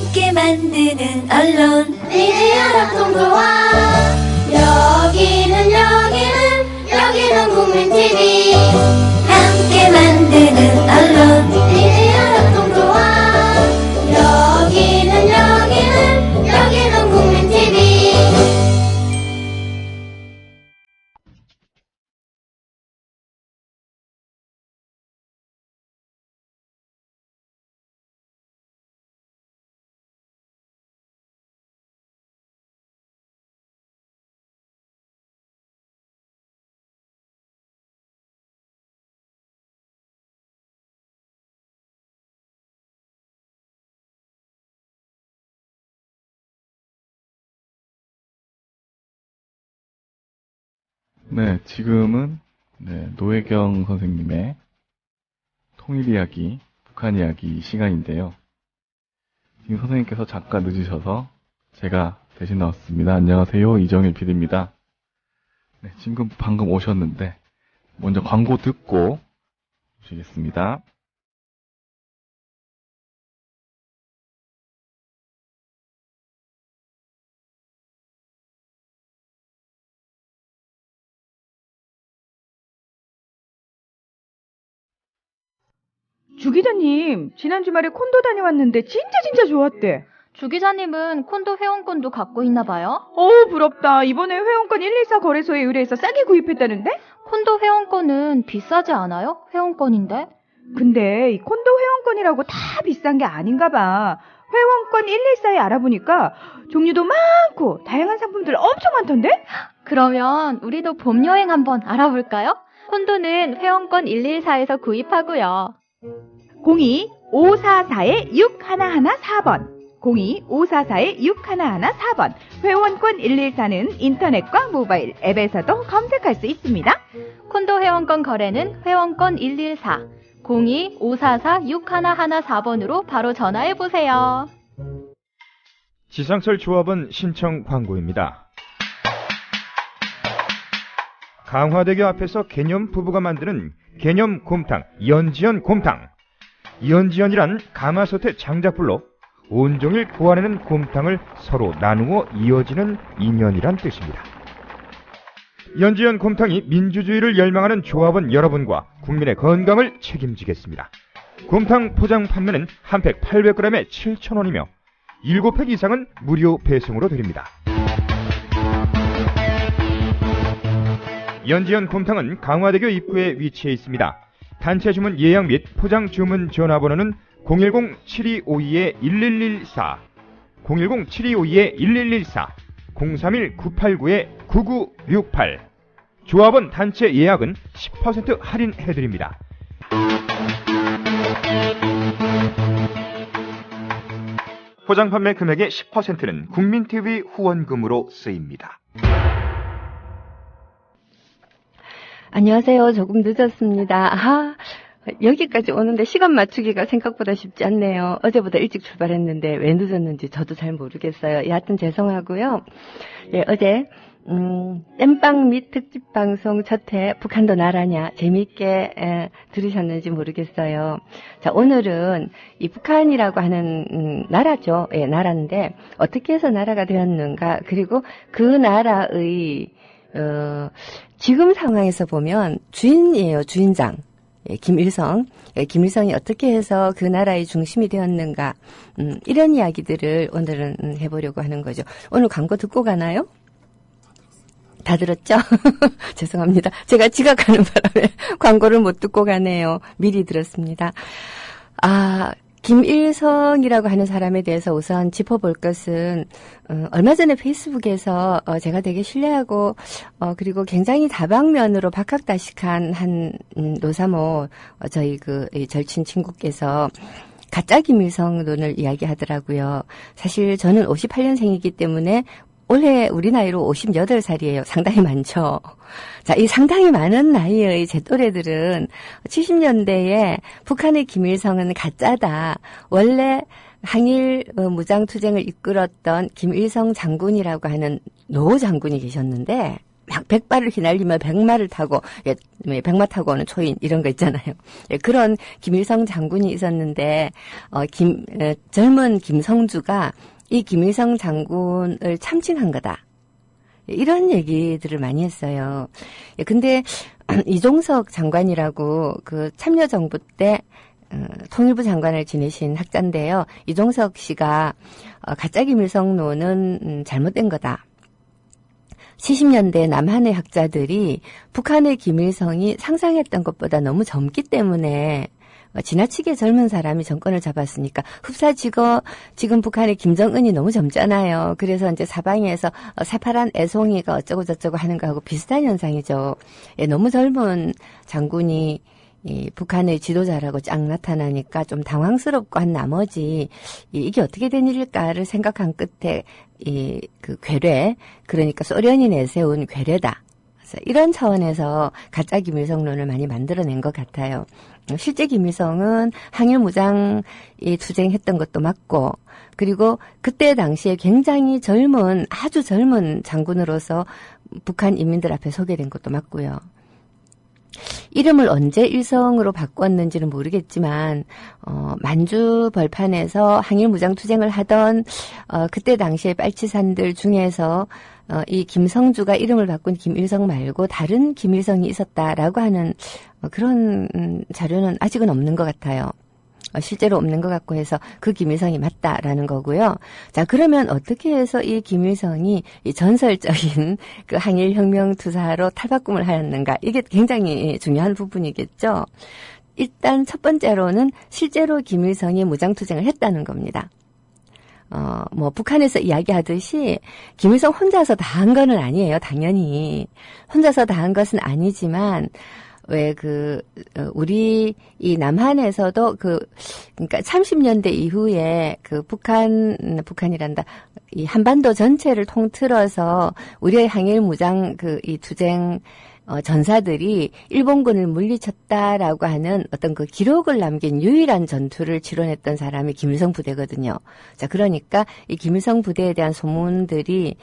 함께 만드는 언론 미디어 협동조합. 여기는 국민TV. 함께 만드는 언론 미디어 협동조합. 여기는 국민TV. 네, 지금은 노혜경 선생님의 통일 이야기, 북한 이야기 시간인데요. 지금 선생님께서 잠깐 늦으셔서 제가 대신 나왔습니다. 안녕하세요, 이정일 PD입니다. 네, 지금 방금 오셨는데 먼저 광고 듣고 오시겠습니다. 주 기자님, 지난 주말에 콘도 다녀왔는데 진짜 좋았대. 주 기자님은 콘도 회원권도 갖고 있나 봐요? 부럽다. 이번에 회원권 114 거래소에 의뢰해서 싸게 구입했다는데? 콘도 회원권은 비싸지 않아요? 회원권인데? 근데 이 콘도 회원권이라고 다 비싼 게 아닌가 봐. 회원권 114에 알아보니까 종류도 많고 다양한 상품들 엄청 많던데? 그러면 우리도 봄 여행 한번 알아볼까요? 콘도는 회원권 114에서 구입하고요. 02-544-6114번 02-544-6114번 회원권 114는 인터넷과 모바일 앱에서도 검색할 수 있습니다. 콘도 회원권 거래는 회원권 114 02-544-6114번으로 바로 전화해보세요. 지상철 조합원 신청 광고입니다. 강화대교 앞에서 개념 부부가 만드는 개념 곰탕, 연지연 곰탕. 연지연이란 가마솥의 장작불로 온종일 구워내는 곰탕을 서로 나누어 이어지는 인연이란 뜻입니다. 연지연 곰탕이 민주주의를 열망하는 조합원 여러분과 국민의 건강을 책임지겠습니다. 곰탕 포장 판매는 한 팩 800g에 7,000원이며 7팩 이상은 무료 배송으로 드립니다. 연지연 곰탕은 강화대교 입구에 위치해 있습니다. 단체 주문 예약 및 포장 주문 전화번호는 010-7252-1114, 010-7252-1114, 031-989-9968. 조합원 단체 예약은 10% 할인해드립니다. 포장 판매 금액의 10%는 국민TV 후원금으로 쓰입니다. 안녕하세요. 조금 늦었습니다. 여기까지 오는데 시간 맞추기가 생각보다 쉽지 않네요. 어제보다 일찍 출발했는데 왜 늦었는지 저도 잘 모르겠어요. 여하튼 죄송하고요. 예, 어제 땜빵 및 특집 방송 첫회 북한도 나라냐 재미있게 들으셨는지 모르겠어요. 자, 오늘은 이 북한이라고 하는 나라죠. 예, 나라인데 어떻게 해서 나라가 되었는가, 그리고 그 나라의 지금 상황에서 보면 주인이에요. 주인장. 예, 김일성. 예, 김일성이 어떻게 해서 그 나라의 중심이 되었는가. 이런 이야기들을 오늘은 해보려고 하는 거죠. 오늘 광고 듣고 가나요? 다 들었죠? 죄송합니다. 제가 지각하는 바람에 광고를 못 듣고 가네요. 미리 들었습니다. 김일성이라고 하는 사람에 대해서 우선 짚어볼 것은 얼마 전에 페이스북에서 제가 되게 신뢰하고 그리고 굉장히 다방면으로 박학다식한 한 노사모 저희 그 절친 친구께서 가짜 김일성론을 이야기하더라고요. 사실 저는 58년생이기 때문에 올해 우리 나이로 58살이에요. 상당히 많죠. 자, 이 상당히 많은 나이의 제 또래들은 70년대에 북한의 김일성은 가짜다. 원래 항일 무장투쟁을 이끌었던 김일성 장군이라고 하는 노 장군이 계셨는데 막 100발을 휘날리며 100마를 타고, 예, 100마 타고 오는 초인, 이런 거 있잖아요. 예, 그런 김일성 장군이 있었는데, 젊은 김성주가 이 김일성 장군을 참칭한 거다. 이런 얘기들을 많이 했어요. 예, 근데 이종석 장관이라고 그 참여정부 때 통일부 장관을 지내신 학자인데요. 이종석 씨가 가짜 김일성론은 잘못된 거다. 70년대 남한의 학자들이 북한의 김일성이 상상했던 것보다 너무 젊기 때문에 지나치게 젊은 사람이 정권을 잡았으니까 흡사지거 지금 북한의 김정은이 너무 젊잖아요. 그래서 이제 사방에서 새파란 애송이가 어쩌고 저쩌고 하는 거하고 비슷한 현상이죠. 예, 너무 젊은 장군이 이 북한의 지도자라고 쫙 나타나니까 좀 당황스럽고 한 나머지 이게 어떻게 된 일일까를 생각한 끝에 그 괴뢰, 그러니까 소련이 내세운 괴뢰다. 그래서 이런 차원에서 가짜 김일성론을 많이 만들어낸 것 같아요. 실제 김일성은 항일 무장 투쟁했던 것도 맞고, 그리고 그때 당시에 굉장히 젊은, 아주 젊은 장군으로서 북한 인민들 앞에 소개된 것도 맞고요. 이름을 언제 일성으로 바꿨는지는 모르겠지만 만주 벌판에서 항일 무장 투쟁을 하던 그때 당시에 빨치산들 중에서 이 김성주가 이름을 바꾼 김일성 말고 다른 김일성이 있었다라고 하는 그런 자료는 아직은 없는 것 같아요. 실제로 없는 것 같고 해서 그 김일성이 맞다라는 거고요. 자, 그러면 어떻게 해서 이 김일성이 이 전설적인 그 항일혁명 투사로 탈바꿈을 하였는가? 이게 굉장히 중요한 부분이겠죠. 일단 첫 번째로는 실제로 김일성이 무장투쟁을 했다는 겁니다. 북한에서 이야기하듯이 김일성 혼자서 다 한 건 아니에요. 당연히. 혼자서 다 한 것은 아니지만 우리, 이 남한에서도 그러니까 30년대 이후에 북한이란다. 이 한반도 전체를 통틀어서 우리의 항일 무장 이 투쟁, 전사들이 일본군을 물리쳤다라고 하는 어떤 그 기록을 남긴 유일한 전투를 치러냈던 사람이 김일성 부대거든요. 자, 그러니까 이 김일성 부대에 대한 소문들이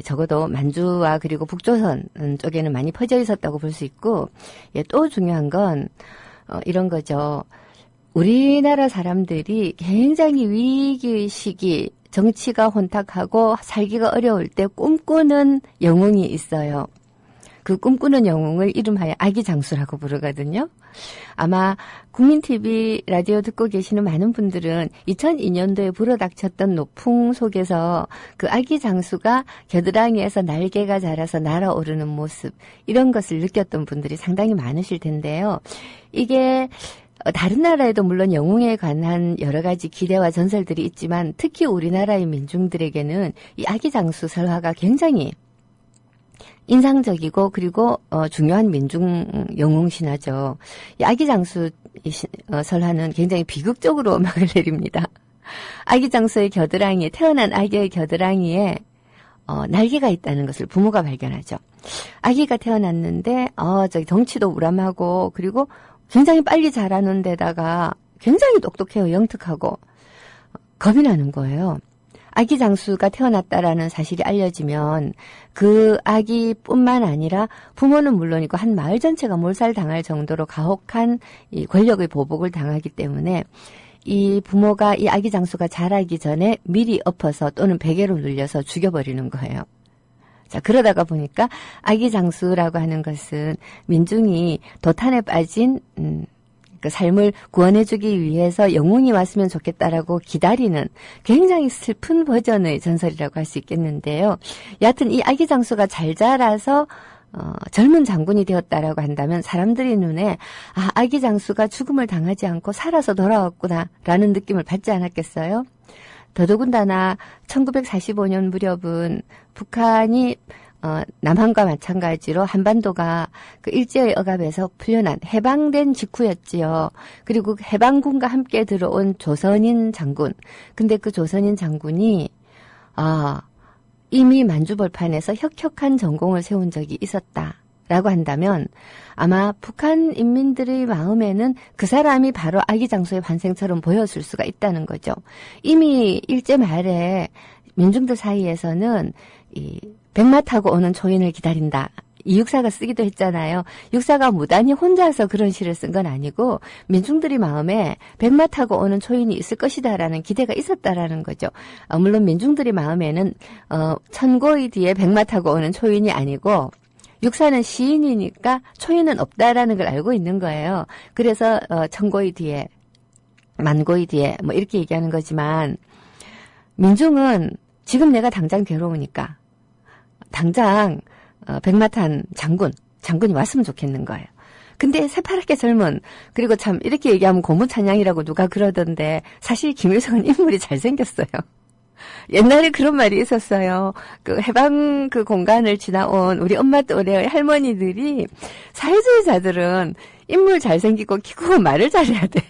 적어도 만주와 그리고 북조선 쪽에는 많이 퍼져 있었다고 볼 수 있고, 또 중요한 건 이런 거죠. 우리나라 사람들이 굉장히 위기 시기, 정치가 혼탁하고 살기가 어려울 때 꿈꾸는 영웅이 있어요. 그 꿈꾸는 영웅을 이름하여 아기장수라고 부르거든요. 아마 국민TV 라디오 듣고 계시는 많은 분들은 2002년도에 불어닥쳤던 노풍 속에서 그 아기장수가 겨드랑이에서 날개가 자라서 날아오르는 모습, 이런 것을 느꼈던 분들이 상당히 많으실 텐데요. 이게 다른 나라에도 물론 영웅에 관한 여러 가지 기대와 전설들이 있지만 특히 우리나라의 민중들에게는 이 아기장수 설화가 굉장히 인상적이고 그리고 중요한 민중 영웅 신화죠. 이 아기장수 설화는 굉장히 비극적으로 막을 내립니다. 아기장수의 겨드랑이에, 태어난 아기의 겨드랑이에 날개가 있다는 것을 부모가 발견하죠. 아기가 태어났는데 저기 덩치도 우람하고 그리고 굉장히 빨리 자라는 데다가 굉장히 똑똑해요. 영특하고. 겁이 나는 거예요. 아기 장수가 태어났다라는 사실이 알려지면 그 아기뿐만 아니라 부모는 물론이고 한 마을 전체가 몰살당할 정도로 가혹한 이 권력의 보복을 당하기 때문에 이 부모가 이 아기 장수가 자라기 전에 미리 엎어서 또는 베개로 눌려서 죽여버리는 거예요. 자, 그러다가 보니까 아기 장수라고 하는 것은 민중이 도탄에 빠진 그 삶을 구원해주기 위해서 영웅이 왔으면 좋겠다라고 기다리는 굉장히 슬픈 버전의 전설이라고 할 수 있겠는데요. 여하튼 이 아기 장수가 잘 자라서 젊은 장군이 되었다라고 한다면 사람들의 눈에 아기 장수가 죽음을 당하지 않고 살아서 돌아왔구나라는 느낌을 받지 않았겠어요? 더더군다나 1945년 무렵은 북한이 남한과 마찬가지로 한반도가 그 일제의 억압에서 풀려난 해방된 직후였지요. 그리고 해방군과 함께 들어온 조선인 장군. 근데 그 조선인 장군이 이미 만주벌판에서 혁혁한 전공을 세운 적이 있었다라고 한다면 아마 북한 인민들의 마음에는 그 사람이 바로 아기 장수의 환생처럼 보였을 수가 있다는 거죠. 이미 일제 말에 민중들 사이에서는 이 백마 타고 오는 초인을 기다린다. 이 육사가 쓰기도 했잖아요. 육사가 무단히 혼자서 그런 시를 쓴 건 아니고 민중들이 마음에 백마 타고 오는 초인이 있을 것이다라는 기대가 있었다라는 거죠. 물론 민중들이 마음에는 천고의 뒤에 백마 타고 오는 초인이 아니고 육사는 시인이니까 초인은 없다라는 걸 알고 있는 거예요. 그래서 천고의 뒤에 만고의 뒤에 뭐 이렇게 얘기하는 거지만 민중은 지금 내가 당장 괴로우니까 당장 백마탄 장군이 왔으면 좋겠는 거예요. 근데 새파랗게 젊은, 그리고 참 이렇게 얘기하면 고무찬양이라고 누가 그러던데 사실 김일성은 인물이 잘생겼어요. 옛날에 그런 말이 있었어요. 그 해방 그 공간을 지나온 우리 엄마 또래의 할머니들이 사회주의자들은 인물 잘생기고 키 크고 말을 잘해야 돼.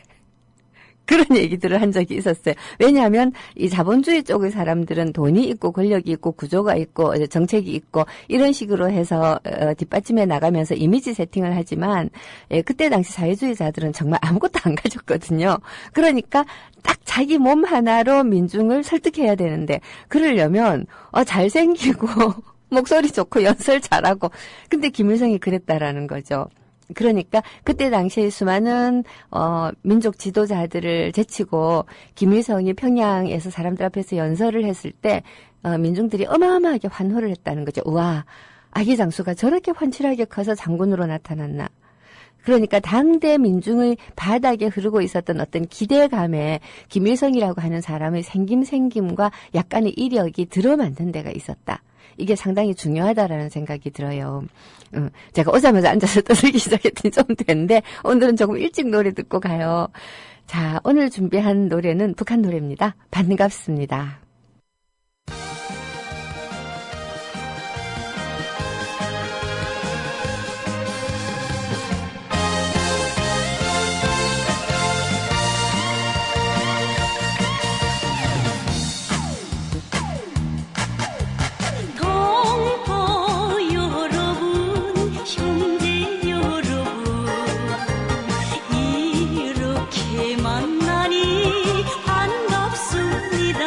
그런 얘기들을 한 적이 있었어요. 왜냐하면 이 자본주의 쪽의 사람들은 돈이 있고 권력이 있고 구조가 있고 정책이 있고 이런 식으로 해서 뒷받침해 나가면서 이미지 세팅을 하지만 그때 당시 사회주의자들은 정말 아무것도 안 가졌거든요. 그러니까 딱 자기 몸 하나로 민중을 설득해야 되는데 그러려면 잘생기고 목소리 좋고 연설 잘하고 근데 김일성이 그랬다라는 거죠. 그러니까 그때 당시에 수많은 민족 지도자들을 제치고 김일성이 평양에서 사람들 앞에서 연설을 했을 때 민중들이 어마어마하게 환호를 했다는 거죠. 우와, 아기 장수가 저렇게 환칠하게 커서 장군으로 나타났나. 그러니까 당대 민중의 바닥에 흐르고 있었던 어떤 기대감에 김일성이라고 하는 사람의 생김과 약간의 이력이 들어맞는 데가 있었다. 이게 상당히 중요하다라는 생각이 들어요. 제가 오자마자 앉아서 떠들기 시작했더니 좀 됐는데 오늘은 조금 일찍 노래 듣고 가요. 자, 오늘 준비한 노래는 북한 노래입니다. 반갑습니다. 만나니 반갑습니다.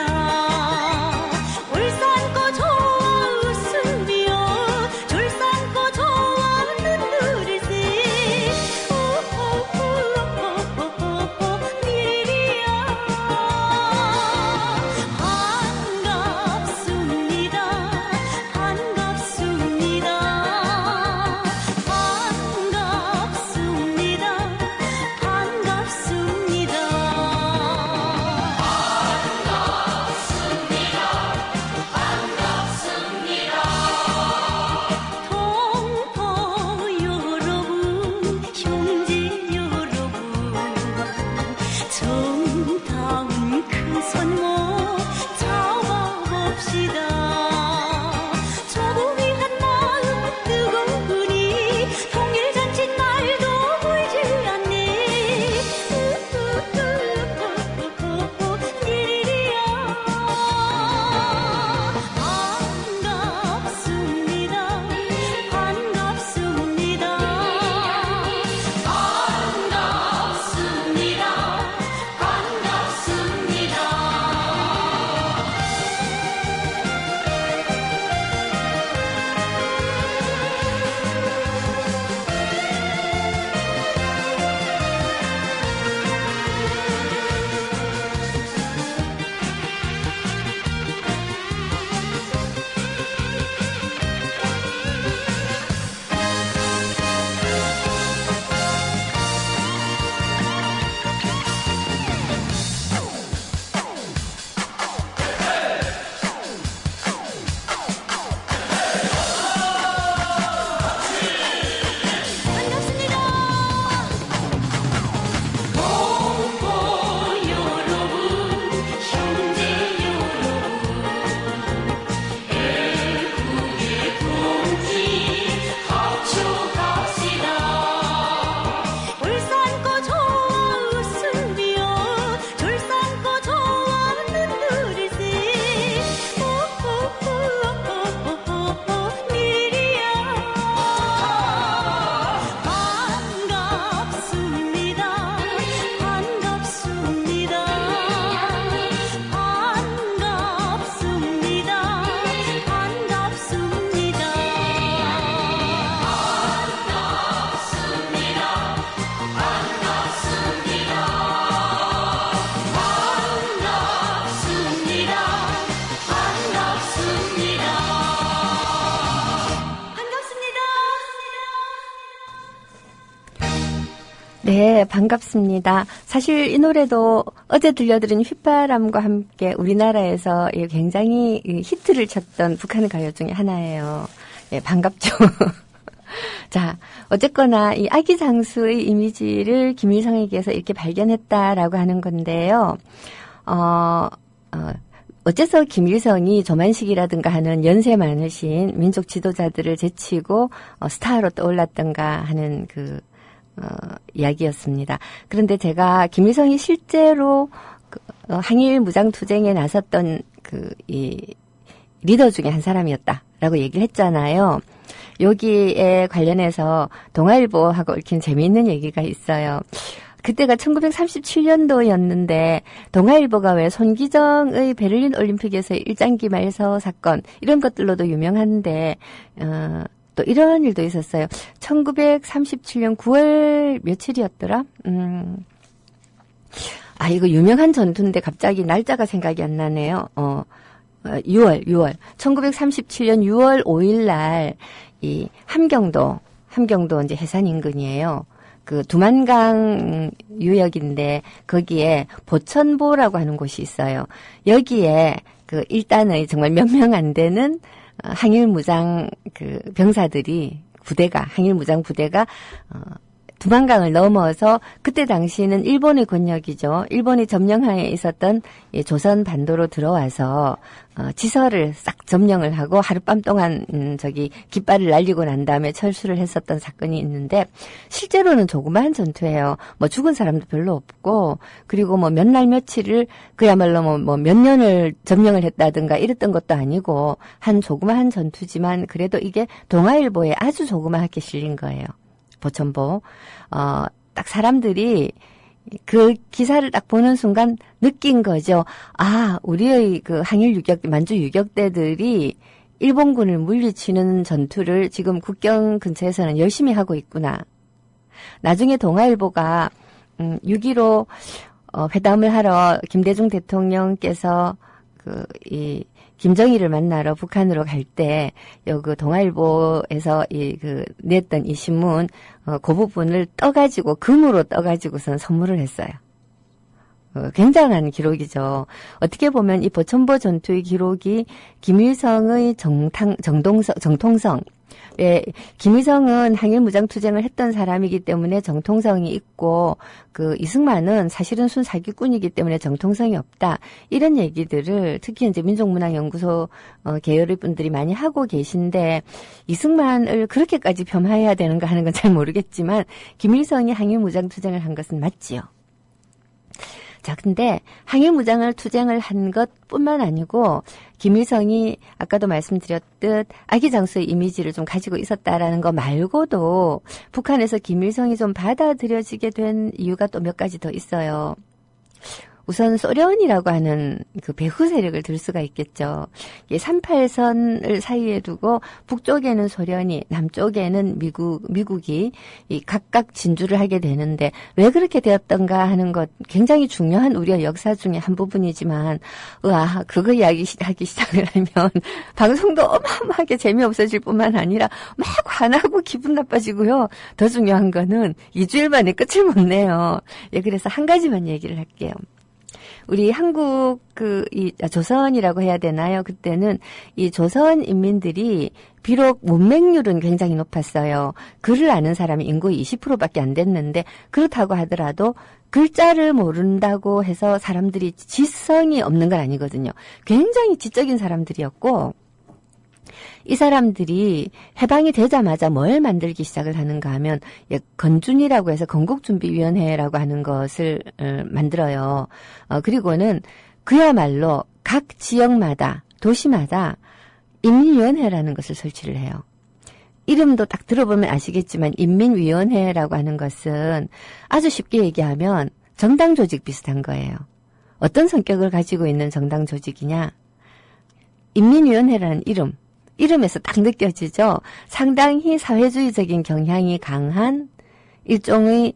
네, 반갑습니다. 사실 이 노래도 어제 들려드린 휘바람과 함께 우리나라에서 굉장히 히트를 쳤던 북한 가요 중에 하나예요. 예, 반갑죠. 자, 어쨌거나 이 아기 장수의 이미지를 김일성에게서 이렇게 발견했다라고 하는 건데요. 어째서 김일성이 조만식이라든가 하는 연세 많으신 민족 지도자들을 제치고 스타로 떠올랐던가 하는 이야기였습니다. 그런데 제가 김일성이 실제로 항일 무장투쟁에 나섰던 이 리더 중에 한 사람이었다라고 얘기를 했잖아요. 여기에 관련해서 동아일보하고 얽힌 재미있는 얘기가 있어요. 그때가 1937년도였는데 동아일보가 왜 손기정의 베를린 올림픽에서의 일장기 말서 사건 이런 것들로도 유명한데 또 이런 일도 있었어요. 1937년 9월 며칠이었더라? 이거 유명한 전투인데 갑자기 날짜가 생각이 안 나네요. 6월. 1937년 6월 5일 날, 이 함경도 이제 해산 인근이에요. 두만강 유역인데, 거기에 보천보라고 하는 곳이 있어요. 여기에 일단의 정말 몇 명 안 되는 항일무장 항일무장 부대가 두만강을 넘어서 그때 당시에는 일본의 권력이죠. 일본이 점령하에 있었던 조선 반도로 들어와서 지서를 싹 점령을 하고 하룻밤 동안 깃발을 날리고 난 다음에 철수를 했었던 사건이 있는데 실제로는 조그마한 전투예요. 죽은 사람도 별로 없고 그리고 몇 날 며칠을 그야말로 몇 년을 점령을 했다든가 이랬던 것도 아니고 한 조그마한 전투지만 그래도 이게 동아일보에 아주 조그맣게 실린 거예요. 보천보. 딱 사람들이 그 기사를 딱 보는 순간 느낀 거죠. 우리의 항일 만주 유격대들이 일본군을 물리치는 전투를 지금 국경 근처에서는 열심히 하고 있구나. 나중에 동아일보가 6.15 회담을 하러 김대중 대통령께서 김정일을 만나러 북한으로 갈 때, 동아일보에서 냈던 이 신문, 그 부분을 금으로 떠가지고선 선물을 했어요. 굉장한 기록이죠. 어떻게 보면 이 보천보 전투의 기록이 김일성의 정통성, 김일성은 항일무장투쟁을 했던 사람이기 때문에 정통성이 있고 이승만은 사실은 순 사기꾼이기 때문에 정통성이 없다. 이런 얘기들을 특히 이제 민족문화연구소 계열의 분들이 많이 하고 계신데 이승만을 그렇게까지 폄하해야 되는가 하는 건 잘 모르겠지만 김일성이 항일무장투쟁을 한 것은 맞지요. 자, 근데 항일무장을 투쟁을 한 것뿐만 아니고 김일성이 아까도 말씀드렸듯 아기 장수의 이미지를 좀 가지고 있었다라는 거 말고도 북한에서 김일성이 좀 받아들여지게 된 이유가 또 몇 가지 더 있어요. 우선 소련이라고 하는 배후 세력을 들 수가 있겠죠. 38선을 사이에 두고 북쪽에는 소련이, 남쪽에는 미국이 각각 진주를 하게 되는데 왜 그렇게 되었던가 하는 것 굉장히 중요한 우리의 역사 중에 한 부분이지만 그거 이야기하기 시작을 하면 방송도 어마어마하게 재미없어질 뿐만 아니라 막 화나고 기분 나빠지고요. 더 중요한 거는 2주일 만에 끝을 못 내요. 그래서 한 가지만 얘기를 할게요. 우리 한국 조선이라고 해야 되나요? 그때는 이 조선 인민들이 비록 문맹률은 굉장히 높았어요. 글을 아는 사람이 인구의 20%밖에 안 됐는데 그렇다고 하더라도 글자를 모른다고 해서 사람들이 지성이 없는 건 아니거든요. 굉장히 지적인 사람들이었고 이 사람들이 해방이 되자마자 뭘 만들기 시작을 하는가 하면 건준이라고 해서 건국준비위원회라고 하는 것을 만들어요. 그리고는 그야말로 각 지역마다 도시마다 인민위원회라는 것을 설치를 해요. 이름도 딱 들어보면 아시겠지만 인민위원회라고 하는 것은 아주 쉽게 얘기하면 정당 조직 비슷한 거예요. 어떤 성격을 가지고 있는 정당 조직이냐? 인민위원회라는 이름에서 딱 느껴지죠. 상당히 사회주의적인 경향이 강한 일종의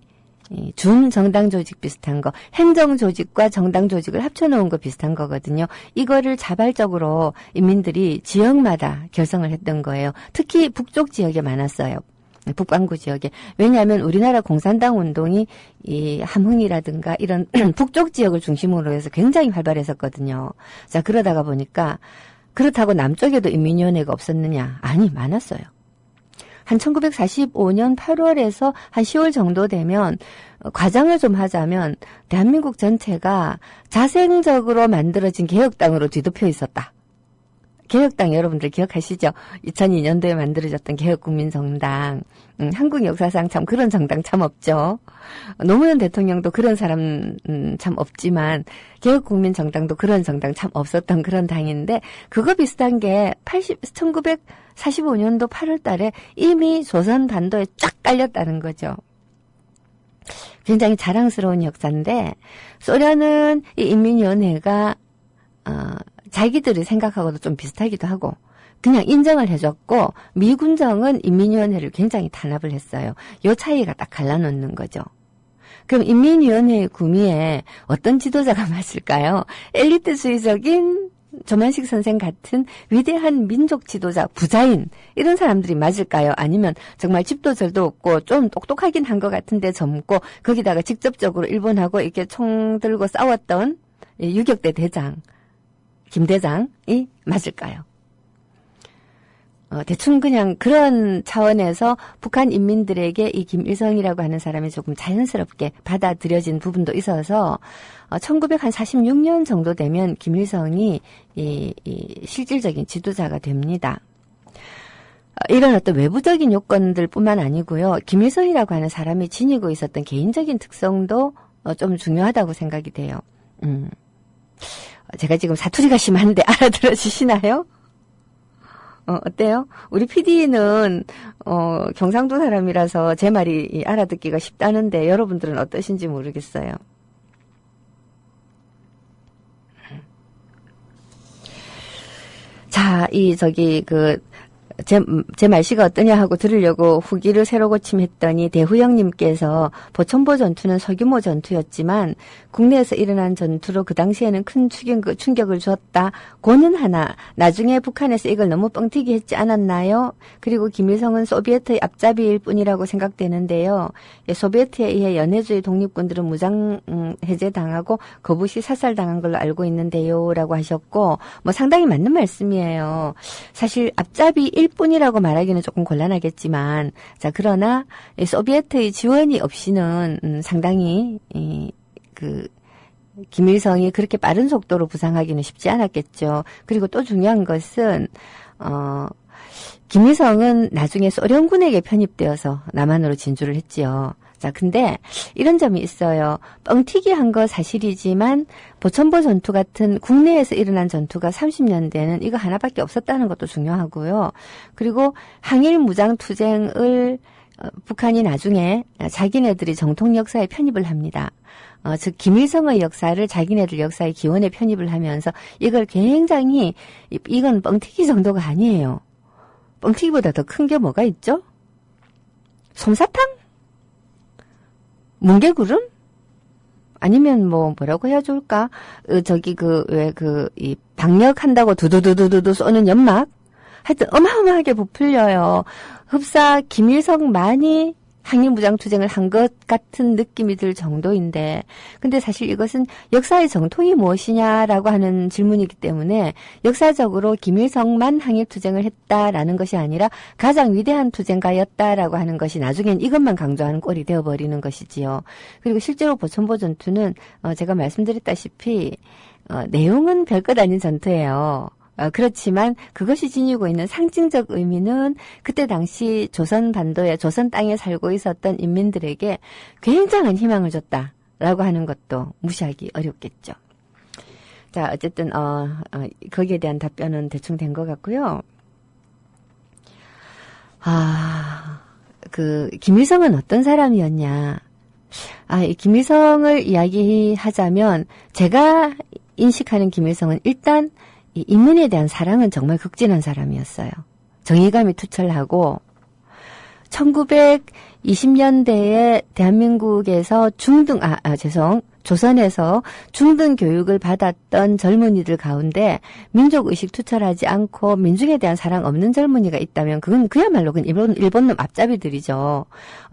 준정당 조직 비슷한 거, 행정조직과 정당조직을 합쳐놓은 거 비슷한 거거든요. 이거를 자발적으로 인민들이 지역마다 결성을 했던 거예요. 특히 북쪽 지역에 많았어요. 북반구 지역에. 왜냐하면 우리나라 공산당 운동이 이 함흥이라든가 이런 북쪽 지역을 중심으로 해서 굉장히 활발했었거든요. 자, 그러다가 보니까 그렇다고 남쪽에도 인민위원회가 없었느냐? 아니, 많았어요. 한 1945년 8월에서 한 10월 정도 되면 과장을 좀 하자면 대한민국 전체가 자생적으로 만들어진 개혁당으로 뒤덮여 있었다. 개혁당 여러분들 기억하시죠? 2002년도에 만들어졌던 개혁국민정당. 한국 역사상 참 그런 정당 참 없죠. 노무현 대통령도 그런 사람 참 없지만 개혁국민정당도 그런 정당 참 없었던 그런 당인데 그거 비슷한 게 1945년도 8월 달에 이미 조선 반도에 쫙 깔렸다는 거죠. 굉장히 자랑스러운 역사인데 소련은 이 인민위원회가 자기들이 생각하고도 좀 비슷하기도 하고 그냥 인정을 해줬고 미군정은 인민위원회를 굉장히 탄압을 했어요. 요 차이가 딱 갈라놓는 거죠. 그럼 인민위원회 구미에 어떤 지도자가 맞을까요? 엘리트주의적인 조만식 선생 같은 위대한 민족 지도자, 부자인 이런 사람들이 맞을까요? 아니면 정말 집도 절도 없고 좀 똑똑하긴 한 것 같은데 젊고 거기다가 직접적으로 일본하고 이렇게 총 들고 싸웠던 유격대 대장 김대장이 맞을까요? 대충 그냥 그런 차원에서 북한 인민들에게 이 김일성이라고 하는 사람이 조금 자연스럽게 받아들여진 부분도 있어서 1946년 정도 되면 김일성이 이 실질적인 지도자가 됩니다. 이런 어떤 외부적인 요건들 뿐만 아니고요. 김일성이라고 하는 사람이 지니고 있었던 개인적인 특성도 좀 중요하다고 생각이 돼요. 제가 지금 사투리가 심한데 알아들어 주시나요? 어때요? 우리 PD는 경상도 사람이라서 제 말이 알아듣기가 쉽다는데 여러분들은 어떠신지 모르겠어요. 자, 제 말씨가 어떠냐 하고 들으려고 후기를 새로 고침했더니 대후영님께서 보천보 전투는 소규모 전투였지만 국내에서 일어난 전투로 그 당시에는 큰 충격을 주었다. 고는 하나 나중에 북한에서 이걸 너무 뻥튀기 했지 않았나요? 그리고 김일성은 소비에트의 앞잡이일 뿐이라고 생각되는데요. 소비에트에 의해 연해주의 독립군들은 무장 해제당하고 거부시 사살당한 걸로 알고 있는데요. 라고 하셨고 뭐 상당히 맞는 말씀이에요. 사실 앞잡이일 뿐이라고 말하기는 조금 곤란하겠지만 자 그러나 소비에트의 지원이 없이는 상당히 김일성이 그렇게 빠른 속도로 부상하기는 쉽지 않았겠죠. 그리고 또 중요한 것은 김일성은 나중에 소련군에게 편입되어서 남한으로 진주를 했지요. 자, 근데 이런 점이 있어요. 뻥튀기 한 거 사실이지만 보천보 전투 같은 국내에서 일어난 전투가 30년대는 이거 하나밖에 없었다는 것도 중요하고요. 그리고 항일 무장투쟁을 북한이 나중에 자기네들이 정통 역사에 편입을 합니다. 즉 김일성의 역사를 자기네들 역사의 기원에 편입을 하면서 이걸 굉장히 이건 뻥튀기 정도가 아니에요. 뻥튀기보다 더 큰 게 뭐가 있죠? 솜사탕? 뭉게구름? 아니면 뭐라고 해야 좋을까? 이 방역한다고 두두두두두 쏘는 연막? 하여튼 어마어마하게 부풀려요. 흡사 김일성만이 항일무장투쟁을 한 것 같은 느낌이 들 정도인데 근데 사실 이것은 역사의 정통이 무엇이냐라고 하는 질문이기 때문에 역사적으로 김일성만 항일투쟁을 했다라는 것이 아니라 가장 위대한 투쟁가였다라고 하는 것이 나중엔 이것만 강조하는 꼴이 되어버리는 것이지요. 그리고 실제로 보천보 전투는 제가 말씀드렸다시피 내용은 별것 아닌 전투예요. 그렇지만 그것이 지니고 있는 상징적 의미는 그때 당시 조선 반도에 조선 땅에 살고 있었던 인민들에게 굉장한 희망을 줬다라고 하는 것도 무시하기 어렵겠죠. 자, 어쨌든 거기에 대한 답변은 대충 된 것 같고요. 김일성은 어떤 사람이었냐? 이 김일성을 이야기하자면 제가 인식하는 김일성은 일단 이 인민에 대한 사랑은 정말 극진한 사람이었어요. 정의감이 투철하고 1920년대에 대한민국에서 조선에서 중등 교육을 받았던 젊은이들 가운데 민족의식 투철하지 않고 민중에 대한 사랑 없는 젊은이가 있다면 그건 그야말로 일본놈 앞잡이들이죠.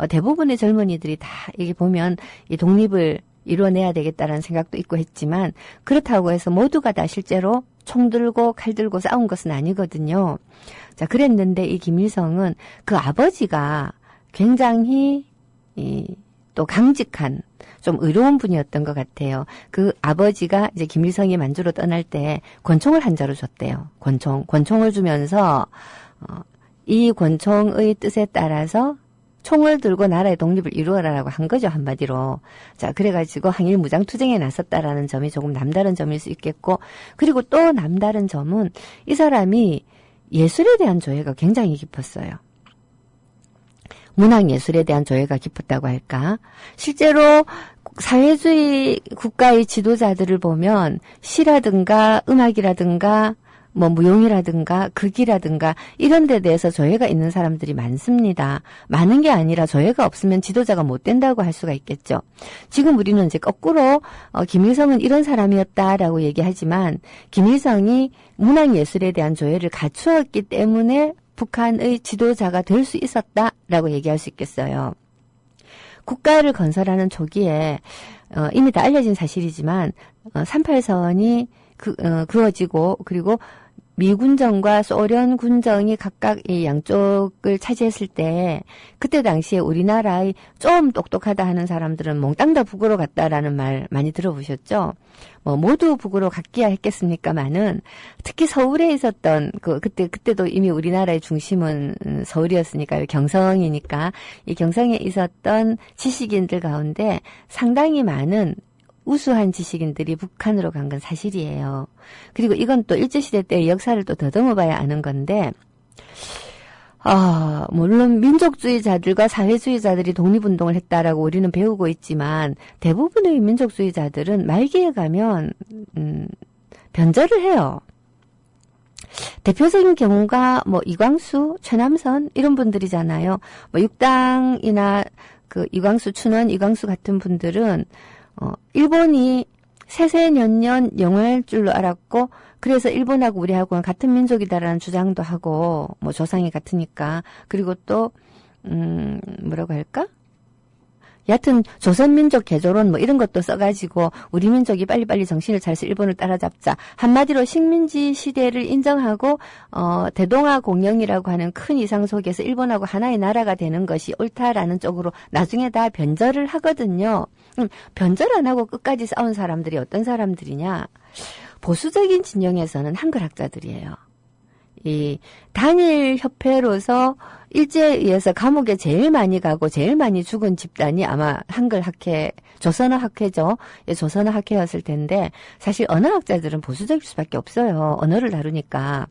대부분의 젊은이들이 다 이게 보면 이 독립을 이뤄내야 되겠다라는 생각도 있고 했지만 그렇다고 해서 모두가 다 실제로 총 들고 칼 들고 싸운 것은 아니거든요. 자, 그랬는데 이 김일성은 그 아버지가 굉장히 또 강직한 좀 의로운 분이었던 것 같아요. 그 아버지가 이제 김일성이 만주로 떠날 때 권총을 한 자루 줬대요. 권총을 주면서 이 권총의 뜻에 따라서 총을 들고 나라의 독립을 이루어라라고 한 거죠, 한마디로. 자, 그래가지고 항일 무장투쟁에 나섰다라는 점이 조금 남다른 점일 수 있겠고, 그리고 또 남다른 점은 이 사람이 예술에 대한 조예가 굉장히 깊었어요. 문학예술에 대한 조예가 깊었다고 할까? 실제로 사회주의 국가의 지도자들을 보면 시라든가 음악이라든가 뭐 무용이라든가 극이라든가 이런 데 대해서 조예가 있는 사람들이 많습니다. 많은 게 아니라 조예가 없으면 지도자가 못 된다고 할 수가 있겠죠. 지금 우리는 이제 거꾸로 김일성은 이런 사람이었다라고 얘기하지만 김일성이 문학예술에 대한 조예를 갖추었기 때문에 북한의 지도자가 될 수 있었다라고 얘기할 수 있겠어요. 국가를 건설하는 초기에 이미 다 알려진 사실이지만 38선이 그어지고 그리고 미군정과 소련 군정이 각각 이 양쪽을 차지했을 때 그때 당시에 우리나라의 좀 똑똑하다 하는 사람들은 몽땅 다 북으로 갔다라는 말 많이 들어보셨죠? 뭐 모두 북으로 갔기야 했겠습니까마는 특히 서울에 있었던 그때도 이미 우리나라의 중심은 서울이었으니까요. 경성이니까 이 경성에 있었던 지식인들 가운데 상당히 많은 우수한 지식인들이 북한으로 간 건 사실이에요. 그리고 이건 또 일제시대 때의 역사를 또 더듬어 봐야 아는 건데, 물론 민족주의자들과 사회주의자들이 독립운동을 했다라고 우리는 배우고 있지만, 대부분의 민족주의자들은 말기에 가면, 변절을 해요. 대표적인 경우가 뭐 이광수, 최남선 이런 분들이잖아요. 뭐 육당이나 그 이광수, 춘원, 이광수 같은 분들은 일본이 세세년년 영할 줄로 알았고 그래서 일본하고 우리하고는 같은 민족이다라는 주장도 하고 뭐 조상이 같으니까 그리고 또 뭐라고 할까? 여하튼 조선민족 개조론 뭐 이런 것도 써가지고 우리 민족이 빨리빨리 정신을 차려서 일본을 따라잡자. 한마디로 식민지 시대를 인정하고 대동아 공영이라고 하는 큰 이상 속에서 일본하고 하나의 나라가 되는 것이 옳다라는 쪽으로 나중에 다 변절을 하거든요. 변절 안 하고 끝까지 싸운 사람들이 어떤 사람들이냐? 보수적인 진영에서는 한글학자들이에요. 이 단일 협회로서 일제에 의해서 감옥에 제일 많이 가고 제일 많이 죽은 집단이 아마 한글학회, 조선어학회죠. 예, 조선어학회였을 텐데 사실 언어학자들은 보수적일 수밖에 없어요. 언어를 다루니까.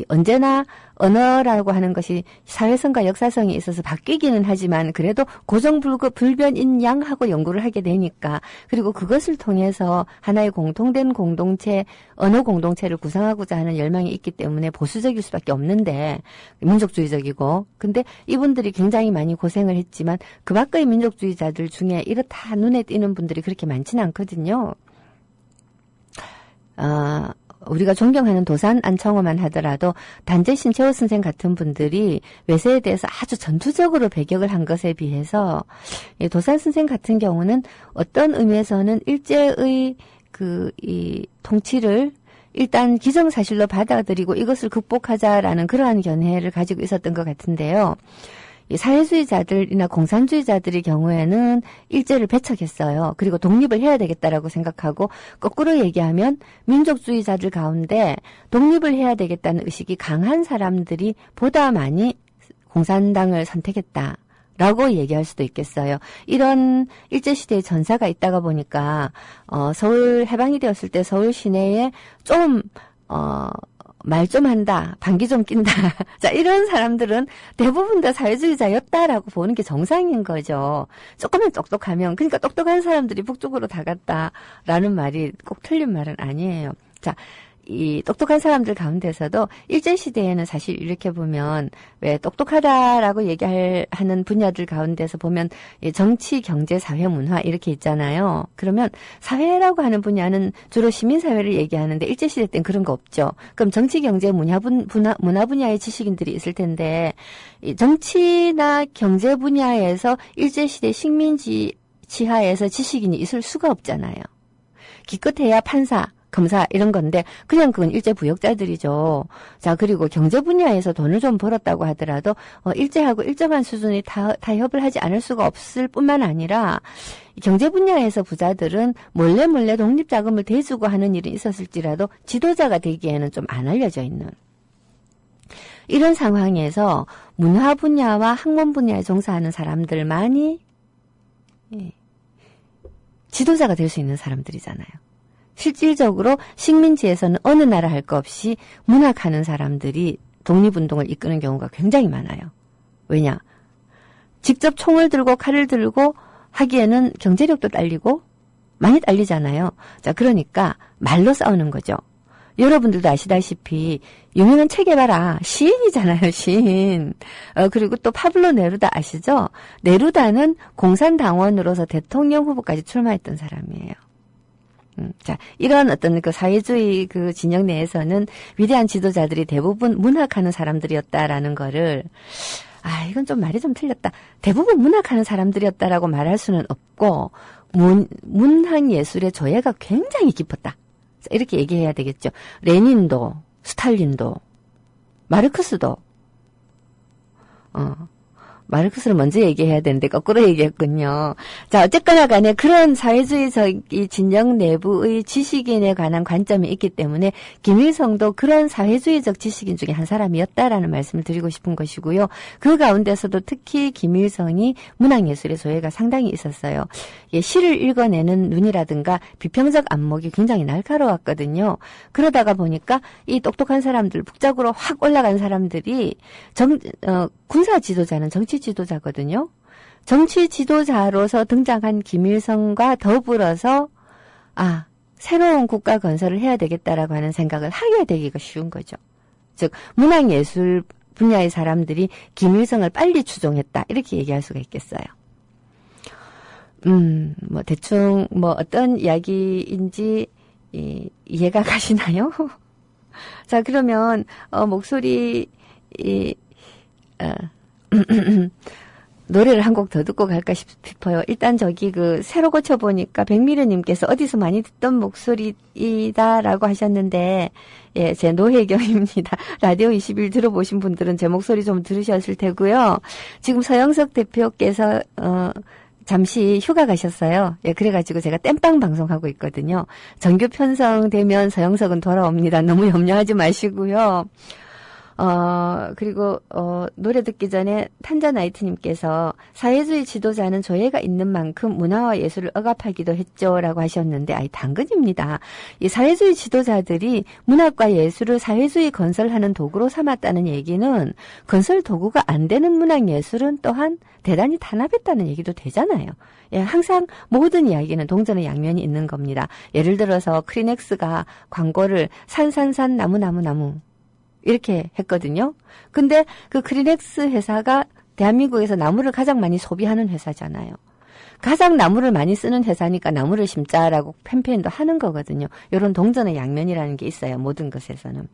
언제나 언어라고 하는 것이 사회성과 역사성이 있어서 바뀌기는 하지만 그래도 고정불변인 양하고 연구를 하게 되니까 그리고 그것을 통해서 하나의 공통된 공동체, 언어 공동체를 구성하고자 하는 열망이 있기 때문에 보수적일 수밖에 없는데 민족주의적이고 근데 이분들이 굉장히 많이 고생을 했지만 그 밖의 민족주의자들 중에 이렇다 눈에 띄는 분들이 그렇게 많지는 않거든요. 우리가 존경하는 도산 안청호만 하더라도 단재 신채호 선생 같은 분들이 외세에 대해서 아주 전투적으로 배격을 한 것에 비해서 도산 선생 같은 경우는 어떤 의미에서는 일제의 이 통치를 일단 기정사실로 받아들이고 이것을 극복하자라는 그러한 견해를 가지고 있었던 것 같은데요. 이 사회주의자들이나 공산주의자들의 경우에는 일제를 배척했어요. 그리고 독립을 해야 되겠다라고 생각하고 거꾸로 얘기하면 민족주의자들 가운데 독립을 해야 되겠다는 의식이 강한 사람들이 보다 많이 공산당을 선택했다라고 얘기할 수도 있겠어요. 이런 일제시대의 전사가 있다가 보니까 서울 해방이 되었을 때 서울 시내에 좀 말 좀 한다, 방귀 좀 낀다. 자, 이런 사람들은 대부분 다 사회주의자였다라고 보는 게 정상인 거죠. 조금만 똑똑하면, 그러니까 똑똑한 사람들이 북쪽으로 다 갔다라는 말이 꼭 틀린 말은 아니에요. 자, 이 똑똑한 사람들 가운데서도 일제시대에는 사실 이렇게 보면 왜 똑똑하다라고 얘기하는 분야들 가운데서 보면 정치, 경제, 사회, 문화 이렇게 있잖아요. 그러면 사회라고 하는 분야는 주로 시민사회를 얘기하는데 일제시대 때는 그런 거 없죠. 그럼 정치, 경제, 문화 분야의 지식인들이 있을 텐데 이 정치나 경제 분야에서 일제시대 식민지 지하에서 지식인이 있을 수가 없잖아요. 기껏해야 판사, 검사 이런 건데 그냥 그건 일제 부역자들이죠. 자, 그리고 경제 분야에서 돈을 좀 벌었다고 하더라도 일제하고 일정한 수준의 타협을 하지 않을 수가 없을 뿐만 아니라 경제 분야에서 부자들은 몰래 독립자금을 대주고 하는 일이 있었을지라도 지도자가 되기에는 좀 안 알려져 있는 이런 상황에서 문화 분야와 학문 분야에 종사하는 사람들만이 지도자가 될 수 있는 사람들이잖아요. 실질적으로 식민지에서는 어느 나라 할 거 없이 문학하는 사람들이 독립운동을 이끄는 경우가 굉장히 많아요. 왜냐? 직접 총을 들고 칼을 들고 하기에는 경제력도 딸리고 많이 딸리잖아요. 자, 그러니까 말로 싸우는 거죠. 여러분들도 아시다시피 유명한 체게바라 시인이잖아요. 시인. 그리고 또 파블로 네루다 아시죠? 네루다는 공산당원으로서 대통령 후보까지 출마했던 사람이에요. 자, 이런 어떤 그 사회주의 그 진영 내에서는 위대한 지도자들이 대부분 문학하는 사람들이었다라는 거를 이건 좀 말이 좀 틀렸다. 대부분 문학하는 사람들이었다라고 말할 수는 없고 문학 예술의 조예가 굉장히 깊었다. 이렇게 얘기해야 되겠죠. 레닌도, 스탈린도, 마르크스도, 마르크스를 먼저 얘기해야 되는데 거꾸로 얘기했군요. 자, 어쨌거나 간에 그런 사회주의적 이 진영 내부의 지식인에 관한 관점이 있기 때문에 김일성도 그런 사회주의적 지식인 중에 한 사람이었다라는 말씀을 드리고 싶은 것이고요. 그 가운데서도 특히 김일성이 문학예술의 조예가 상당히 있었어요. 시를 읽어내는 눈이라든가 비평적 안목이 굉장히 날카로웠거든요. 그러다가 보니까 이 똑똑한 사람들, 북작으로 확 올라간 사람들이 군사 지도자는 정치 지도자거든요. 정치 지도자로서 등장한 김일성과 더불어서 새로운 국가 건설을 해야 되겠다라고 하는 생각을 하게 되기가 쉬운 거죠. 즉 문학예술 분야의 사람들이 김일성을 빨리 추종했다 이렇게 얘기할 수가 있겠어요. 대충 어떤 이야기인지 이해가 가시나요? 자, 그러면 목소리 노래를 한 곡 더 듣고 갈까 싶어요. 일단 새로 고쳐보니까 백미르님께서 어디서 많이 듣던 목소리이다라고 하셨는데, 제 노혜경입니다. 라디오 21 들어보신 분들은 제 목소리 좀 들으셨을 테고요. 지금 서영석 대표께서, 잠시 휴가 가셨어요. 그래가지고 제가 땜빵 방송하고 있거든요. 정규 편성되면 서영석은 돌아옵니다. 너무 염려하지 마시고요. 그리고, 노래 듣기 전에 탄자나이트님께서 사회주의 지도자는 조예가 있는 만큼 문화와 예술을 억압하기도 했죠. 라고 하셨는데, 당근입니다. 이 사회주의 지도자들이 문학과 예술을 사회주의 건설하는 도구로 삼았다는 얘기는 건설 도구가 안 되는 문학 예술은 또한 대단히 탄압했다는 얘기도 되잖아요. 항상 모든 이야기는 동전의 양면이 있는 겁니다. 예를 들어서 크리넥스가 광고를 산산산 나무 이렇게 했거든요. 근데 그 크리넥스 회사가 대한민국에서 나무를 가장 많이 소비하는 회사잖아요. 가장 나무를 많이 쓰는 회사니까 나무를 심자라고 캠페인도 하는 거거든요. 이런 동전의 양면이라는 게 있어요. 모든 것에서는.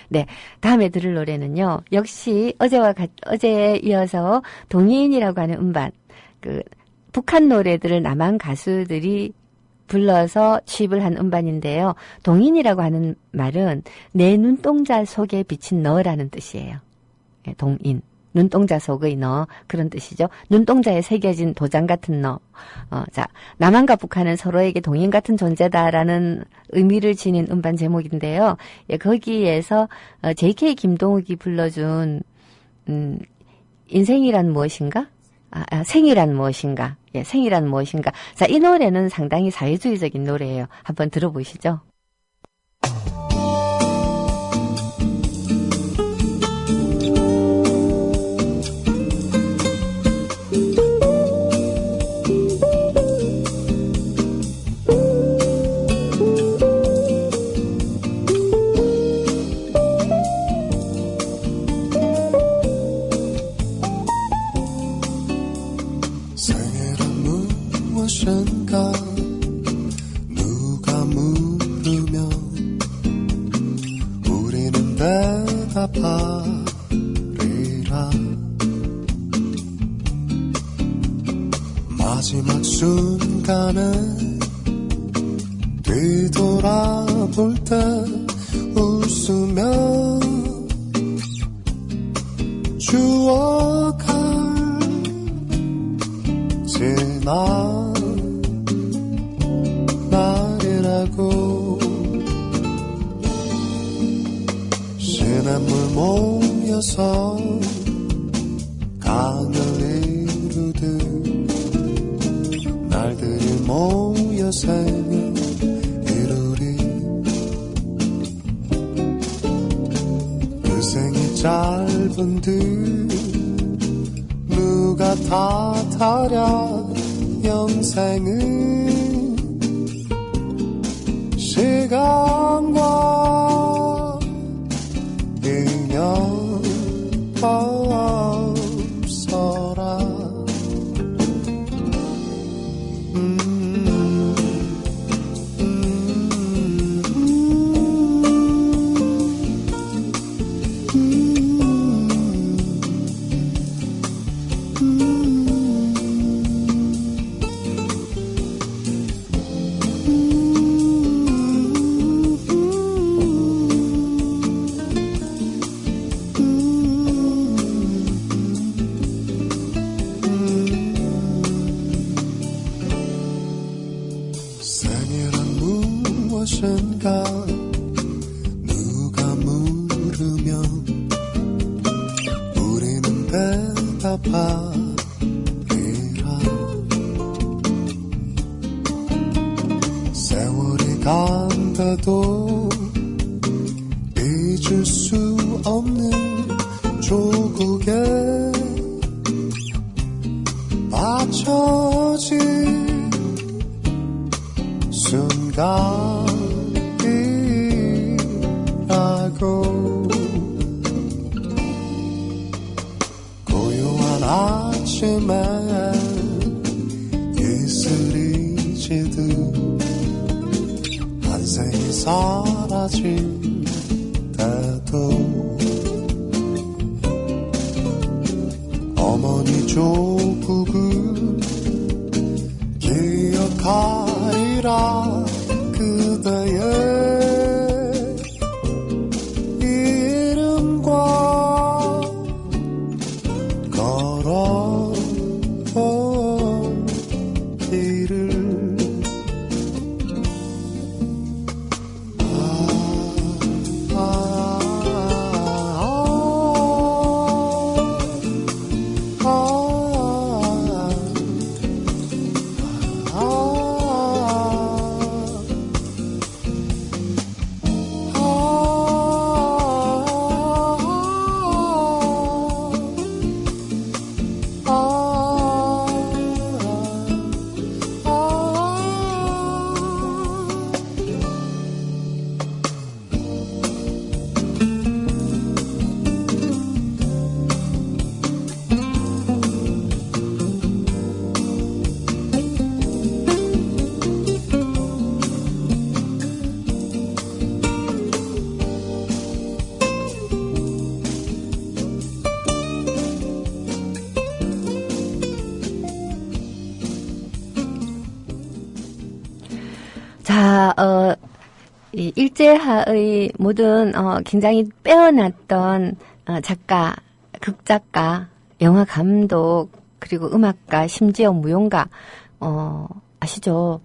네, 다음에 들을 노래는요. 역시 어제에 이어서 동인이라고 하는 음반, 북한 노래들을 남한 가수들이 불러서 취입을 한 음반인데요. 동인이라고 하는 말은 내 눈동자 속에 비친 너라는 뜻이에요. 동인. 눈동자 속의 너 그런 뜻이죠. 눈동자에 새겨진 도장 같은 너. 자, 남한과 북한은 서로에게 동인 같은 존재다라는 의미를 지닌 음반 제목인데요. 거기에서 JK 김동욱이 불러준 인생이란 무엇인가? 생이란 무엇인가? 생이란 무엇인가? 자, 이 노래는 상당히 사회주의적인 노래예요. 한번 들어보시죠. 대답하리라. 마지막 순간에 뒤돌아볼 때 웃으며 추억할 지난 날이라고. 시냇물 모여서 강을 이루듯 날들이 모여 생을 이루리. 그 생이 짧은 듯 누가 탓하랴. 영생은 시간과 인연 없어라. 무엇인가 누가 물으면 우리는 대답하리라. 세월이 간다도 잊을 수 없는 조국에 받쳐진 순간이라고. 고요한 아침에 이슬이 지듯 한 생이 사라질 때도 어머니 조국은 기억하리라. 그대의 이름과 걸어온 길을. 자, 이 일제하의 모든 굉장히 빼어났던 작가, 극작가, 영화 감독, 그리고 음악가, 심지어 무용가, 아시죠?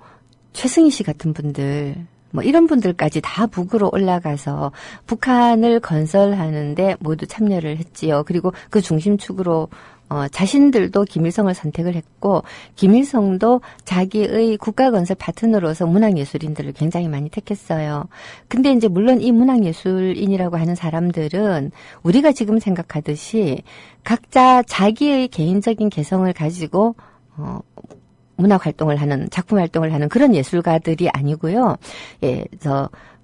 최승희 씨 같은 분들, 뭐 이런 분들까지 다 북으로 올라가서 북한을 건설하는데 모두 참여를 했지요. 그리고 그 중심축으로 자신들도 김일성을 선택을 했고, 김일성도 자기의 국가건설 파트너로서 문학예술인들을 굉장히 많이 택했어요. 근데 이제 물론 이 문학예술인이라고 하는 사람들은 우리가 지금 생각하듯이 각자 자기의 개인적인 개성을 가지고 문학 활동을 하는, 작품 활동을 하는 그런 예술가들이 아니고요. 예,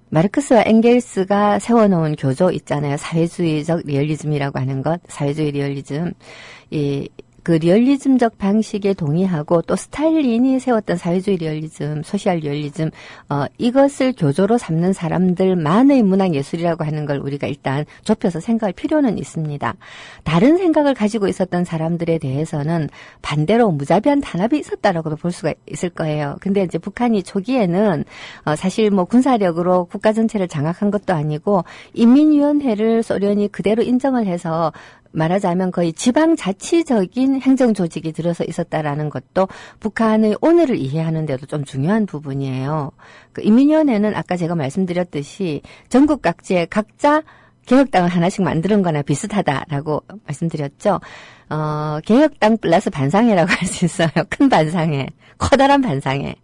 마르크스와 엥겔스가 세워놓은 교조 있잖아요. 사회주의적 리얼리즘이라고 하는 것, 사회주의 리얼리즘. 그 리얼리즘적 방식에 동의하고 또 스탈린이 세웠던 사회주의 리얼리즘, 소셜 리얼리즘 이것을 교조로 삼는 사람들만의 문학예술이라고 하는 걸 우리가 일단 좁혀서 생각할 필요는 있습니다. 다른 생각을 가지고 있었던 사람들에 대해서는 반대로 무자비한 탄압이 있었다라고도 볼 수가 있을 거예요. 근데 이제 북한이 초기에는 사실 뭐 군사력으로 국가 전체를 장악한 것도 아니고 인민위원회를 소련이 그대로 인정을 해서 말하자면 거의 지방자치적인 행정조직이 들어서 있었다라는 것도 북한의 오늘을 이해하는 데도 좀 중요한 부분이에요. 그 인민위원회는 아까 제가 말씀드렸듯이 전국 각지에 각자 개혁당을 하나씩 만드는 거나 비슷하다라고 말씀드렸죠. 개혁당 플러스 반상회라고 할 수 있어요. 큰 반상회, 커다란 반상회.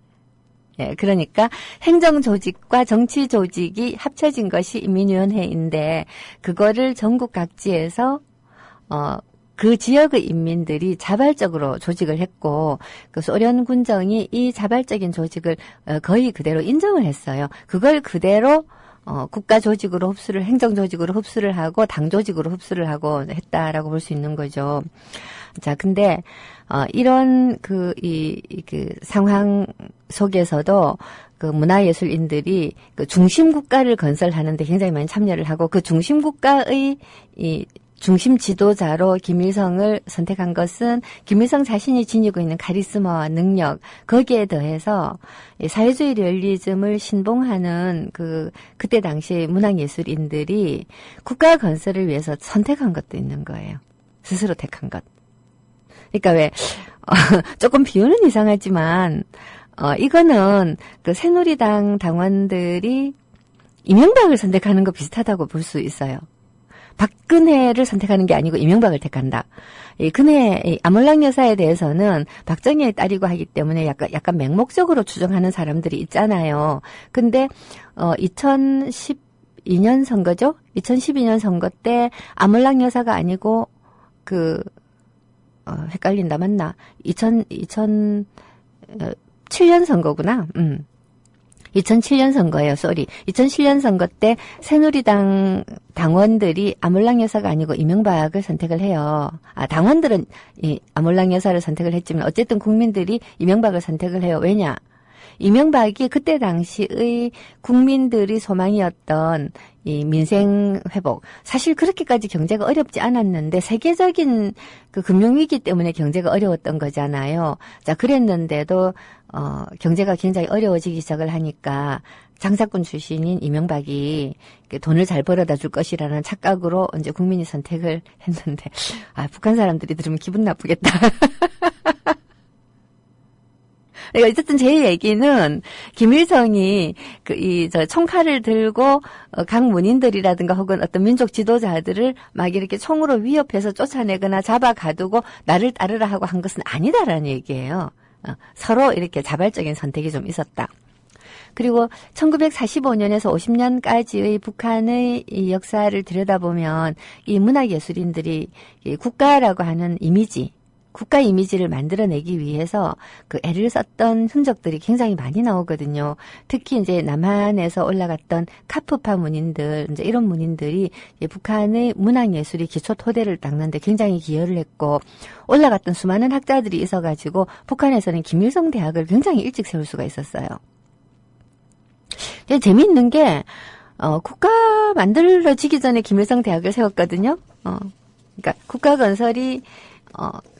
예, 그러니까 행정조직과 정치조직이 합쳐진 것이 인민위원회인데 그거를 전국 각지에서 그 지역의 인민들이 자발적으로 조직을 했고 그 소련 군정이 이 자발적인 조직을 거의 그대로 인정을 했어요. 그걸 그대로 국가 조직으로 흡수를 행정 조직으로 흡수를 하고 당 조직으로 흡수를 하고 했다라고 볼 수 있는 거죠. 자, 근데 이런 그 상황 속에서도 그 문화예술인들이 그 중심 국가를 건설하는데 굉장히 많이 참여를 하고 그 중심 국가의 이 중심 지도자로 김일성을 선택한 것은 김일성 자신이 지니고 있는 카리스마와 능력 거기에 더해서 사회주의 리얼리즘을 신봉하는 그때 당시 문학예술인들이 국가 건설을 위해서 선택한 것도 있는 거예요. 스스로 택한 것. 그러니까 왜 조금 비유는 이상하지만 이거는 그 새누리당 당원들이 이명박을 선택하는 거 비슷하다고 볼 수 있어요. 박근혜를 선택하는 게 아니고 이명박을 택한다. 이 근혜 아몰랑 여사에 대해서는 박정희의 딸이고 하기 때문에 약간 맹목적으로 추정하는 사람들이 있잖아요. 근데 2012년 선거죠? 2012년 선거 때 아몰랑 여사가 아니고 헷갈린다 맞나? 2007년 선거구나. 2007년 선거예요. 쏘리. 2007년 선거 때 새누리당 당원들이 아몰랑 여사가 아니고 이명박을 선택을 해요. 당원들은 이 아몰랑 여사를 선택을 했지만 어쨌든 국민들이 이명박을 선택을 해요. 왜냐? 이명박이 그때 당시의 국민들이 소망이었던 이 민생 회복. 사실 그렇게까지 경제가 어렵지 않았는데 세계적인 그 금융위기 때문에 경제가 어려웠던 거잖아요. 자, 그랬는데도 경제가 굉장히 어려워지기 시작을 하니까 장사꾼 출신인 이명박이 돈을 잘 벌어다 줄 것이라는 착각으로 이제 국민이 선택을 했는데 북한 사람들이 들으면 기분 나쁘겠다. 어쨌든 제 얘기는 김일성이 총칼을 들고 각 문인들이라든가 혹은 어떤 민족 지도자들을 막 이렇게 총으로 위협해서 쫓아내거나 잡아가두고 나를 따르라 하고 한 것은 아니다라는 얘기예요. 서로 이렇게 자발적인 선택이 좀 있었다. 그리고 1945년에서 50년까지의 북한의 이 역사를 들여다보면 이 문학예술인들이 이 국가라고 하는 이미지, 국가 이미지를 만들어내기 위해서 그 애를 썼던 흔적들이 굉장히 많이 나오거든요. 특히 이제 남한에서 올라갔던 카프파 문인들, 이제 이런 문인들이 북한의 문학예술이 기초 토대를 닦는데 굉장히 기여를 했고, 올라갔던 수많은 학자들이 있어가지고 북한에서는 김일성 대학을 굉장히 일찍 세울 수가 있었어요. 재미있는 게 국가 만들어지기 전에 김일성 대학을 세웠거든요. 그러니까 국가 건설이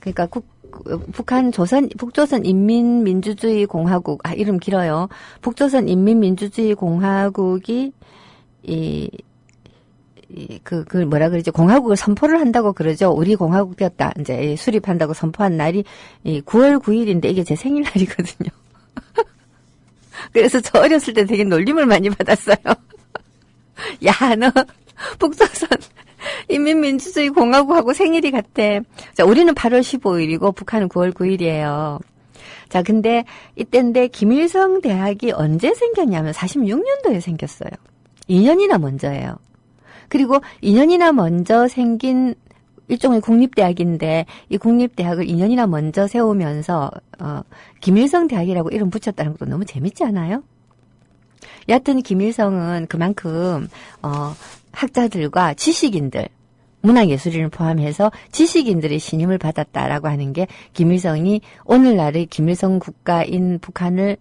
그러니까 북한 북조선 인민민주주의 공화국, 이름 길어요. 북조선 인민민주주의 공화국이 뭐라 그러지? 공화국을 선포를 한다고 그러죠. 우리 공화국 되었다. 이제 수립한다고 선포한 날이 9월 9일인데 이게 제 생일날이거든요. 그래서 저 어렸을 때 되게 놀림을 많이 받았어요. 야, 너 북조선 인민민주주의 공화국하고 생일이 같아. 자, 우리는 8월 15일이고 북한은 9월 9일이에요. 자, 근데 이때인데 김일성 대학이 언제 생겼냐면 46년도에 생겼어요. 2년이나 먼저예요. 그리고 2년이나 먼저 생긴 일종의 국립대학인데 이 국립대학을 2년이나 먼저 세우면서 김일성 대학이라고 이름 붙였다는 것도 너무 재밌지 않아요? 여하튼 김일성은 그만큼 학자들과 지식인들, 문학예술인을 포함해서 지식인들의 신임을 받았다라고 하는 게 김일성이 오늘날의 김일성 국가인 북한을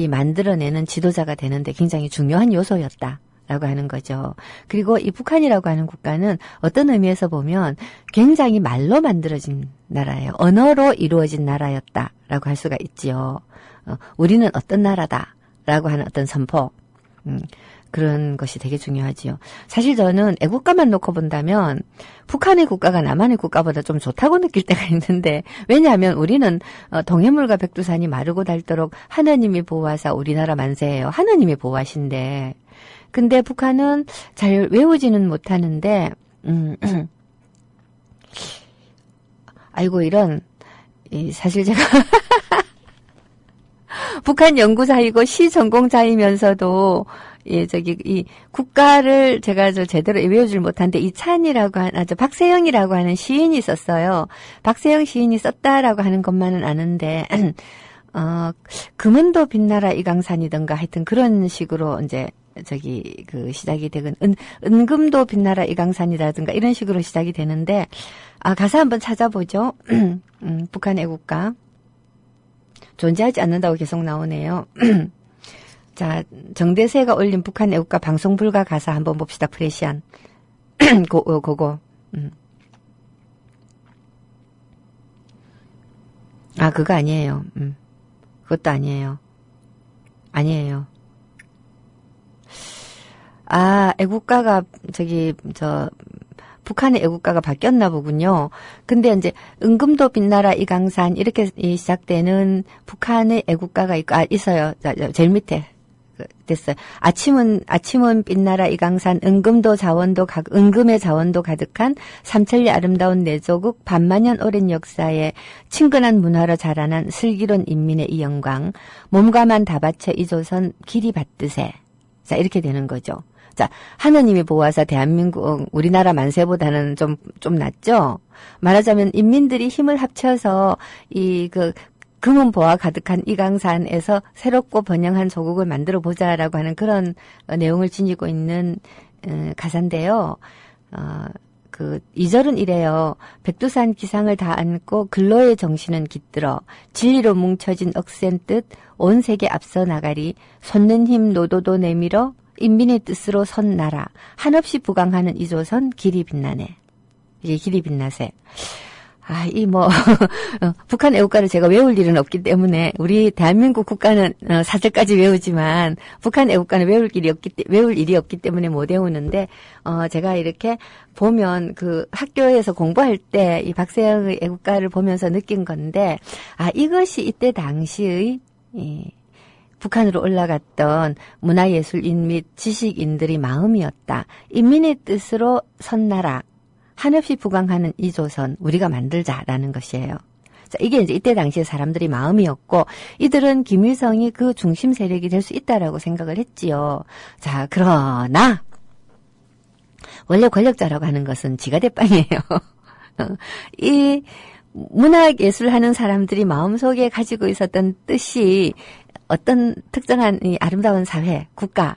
만들어내는 지도자가 되는데 굉장히 중요한 요소였다라고 하는 거죠. 그리고 이 북한이라고 하는 국가는 어떤 의미에서 보면 굉장히 말로 만들어진 나라예요. 언어로 이루어진 나라였다라고 할 수가 있지요. 우리는 어떤 나라다라고 하는 어떤 선포. 그런 것이 되게 중요하지요. 사실 저는 애국가만 놓고 본다면 북한의 국가가 남한의 국가보다 좀 좋다고 느낄 때가 있는데, 왜냐하면 우리는 동해물과 백두산이 마르고 닳도록 하나님이 보호하사 우리나라 만세예요. 하나님이 보호하신데, 근데 북한은 잘 외우지는 못하는데 아이고 이런, 사실 제가 북한 연구자이고 시 전공자이면서도 이 국가를 제가 제대로 외우질 못한데, 이찬이라고 하는, 박세영이라고 하는 시인이 썼어요. 박세영 시인이 썼다라고 하는 것만은 아는데, 금은도 빛나라 이강산이던가 하여튼 그런 식으로 이제, 시작이 되건, 은금도 빛나라 이강산이라든가 이런 식으로 시작이 되는데, 가사 한번 찾아보죠. 북한 애국가. 존재하지 않는다고 계속 나오네요. 자, 정대세가 올린 북한 애국가 방송 불가 가사 한번 봅시다. 프레시안. 그거. 그거 아니에요. 그것도 아니에요. 아니에요. 애국가가 북한의 애국가가 바뀌었나 보군요. 근데 이제 은금도 빛나라 이강산 이렇게 시작되는 북한의 애국가가 있어요. 제일 밑에 됐어요. 아침은 빛나라 이강산 은금의 자원도 가득한 삼천리 아름다운 내조국 반만년 오랜 역사에 친근한 문화로 자라난 슬기로운 인민의 이 영광 몸과만 다 바쳐 이 조선 길이 받드세. 자, 이렇게 되는 거죠. 자, 하느님이 보호하사 대한민국, 우리나라 만세보다는 좀 낫죠? 말하자면 인민들이 힘을 합쳐서 금은보화 가득한 이강산에서 새롭고 번영한 조국을 만들어 보자라고 하는 그런 내용을 지니고 있는 가사인데요. 2절은 이래요. 백두산 기상을 다 안고 근로의 정신은 깃들어 진리로 뭉쳐진 억센 뜻 온 세계 앞서 나가리 솟는 힘 노도도 내밀어 인민의 뜻으로 선 나라 한없이 부강하는 이 조선 길이 빛나네. 이게 길이 빛나세. 북한 애국가를 제가 외울 일은 없기 때문에, 우리 대한민국 국가는 사절까지 외우지만, 북한 애국가는 외울 일이 없기 때문에 못 외우는데, 제가 이렇게 보면 학교에서 공부할 때 이 박세영의 애국가를 보면서 느낀 건데, 이것이 이때 당시의, 북한으로 올라갔던 문화예술인 및 지식인들이 마음이었다. 인민의 뜻으로 선 나라. 한없이 부강하는 이 조선 우리가 만들자라는 것이에요. 자, 이게 이제 이때 당시에 사람들이 마음이었고, 이들은 김일성이 그 중심 세력이 될 수 있다라고 생각을 했지요. 자, 그러나 원래 권력자라고 하는 것은 지가 대빵이에요. 이 문학 예술 하는 사람들이 마음속에 가지고 있었던 뜻이 어떤 특정한 이 아름다운 사회, 국가,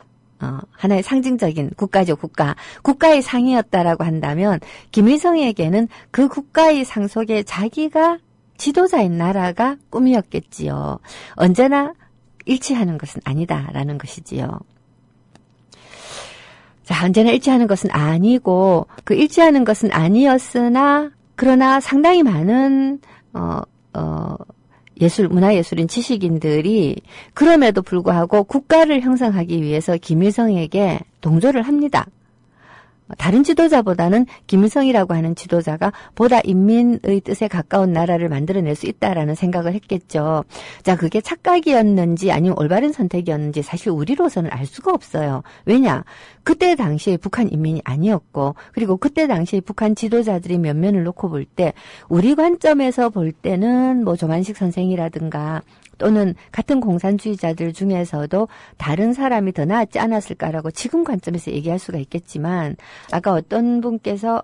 하나의 상징적인 국가죠, 국가. 국가의 상이었다라고 한다면, 김일성에게는 그 국가의 상 속에 자기가 지도자인 나라가 꿈이었겠지요. 언제나 일치하는 것은 아니다라는 것이지요. 자, 언제나 일치하는 것은 아니고, 그 일치하는 것은 아니었으나, 그러나 상당히 많은, 문화예술인 지식인들이 그럼에도 불구하고 국가를 형성하기 위해서 김일성에게 동조를 합니다. 다른 지도자보다는 김일성이라고 하는 지도자가 보다 인민의 뜻에 가까운 나라를 만들어낼 수 있다라는 생각을 했겠죠. 자, 그게 착각이었는지 아니면 올바른 선택이었는지 사실 우리로서는 알 수가 없어요. 왜냐? 그때 당시에 북한 인민이 아니었고, 그리고 그때 당시에 북한 지도자들이 면면을 놓고 볼 때, 우리 관점에서 볼 때는 조만식 선생이라든가 또는 같은 공산주의자들 중에서도 다른 사람이 더 나았지 않았을까라고 지금 관점에서 얘기할 수가 있겠지만, 아까 어떤 분께서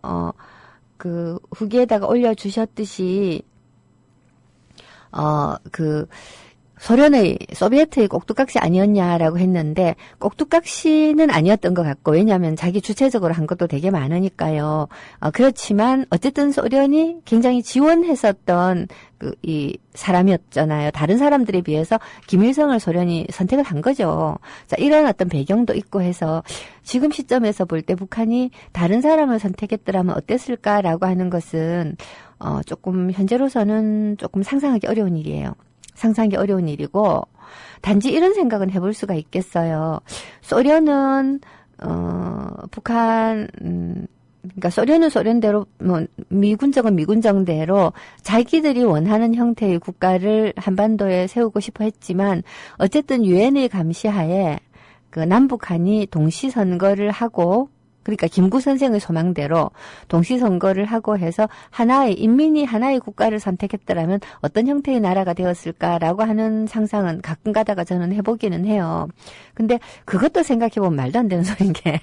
후기에다가 올려주셨듯이 소비에트의 꼭두각시 아니었냐라고 했는데, 꼭두각시는 아니었던 것 같고, 왜냐하면 자기 주체적으로 한 것도 되게 많으니까요. 그렇지만, 어쨌든 소련이 굉장히 지원했었던 이 사람이었잖아요. 다른 사람들에 비해서 김일성을 소련이 선택을 한 거죠. 자, 이런 어떤 배경도 있고 해서, 지금 시점에서 볼 때 북한이 다른 사람을 선택했더라면 어땠을까라고 하는 것은, 조금, 현재로서는 조금 상상하기 어려운 일이에요. 상상하기 어려운 일이고, 단지 이런 생각은 해볼 수가 있겠어요. 소련은, 그러니까 소련은 소련대로, 미군정은 미군정대로 자기들이 원하는 형태의 국가를 한반도에 세우고 싶어 했지만, 어쨌든 유엔의 감시하에 남북한이 동시선거를 하고, 그러니까 김구 선생의 소망대로 동시선거를 하고 해서 인민이 하나의 국가를 선택했더라면 어떤 형태의 나라가 되었을까라고 하는 상상은 가끔 가다가 저는 해보기는 해요. 근데 그것도 생각해보면 말도 안 되는 소리인 게,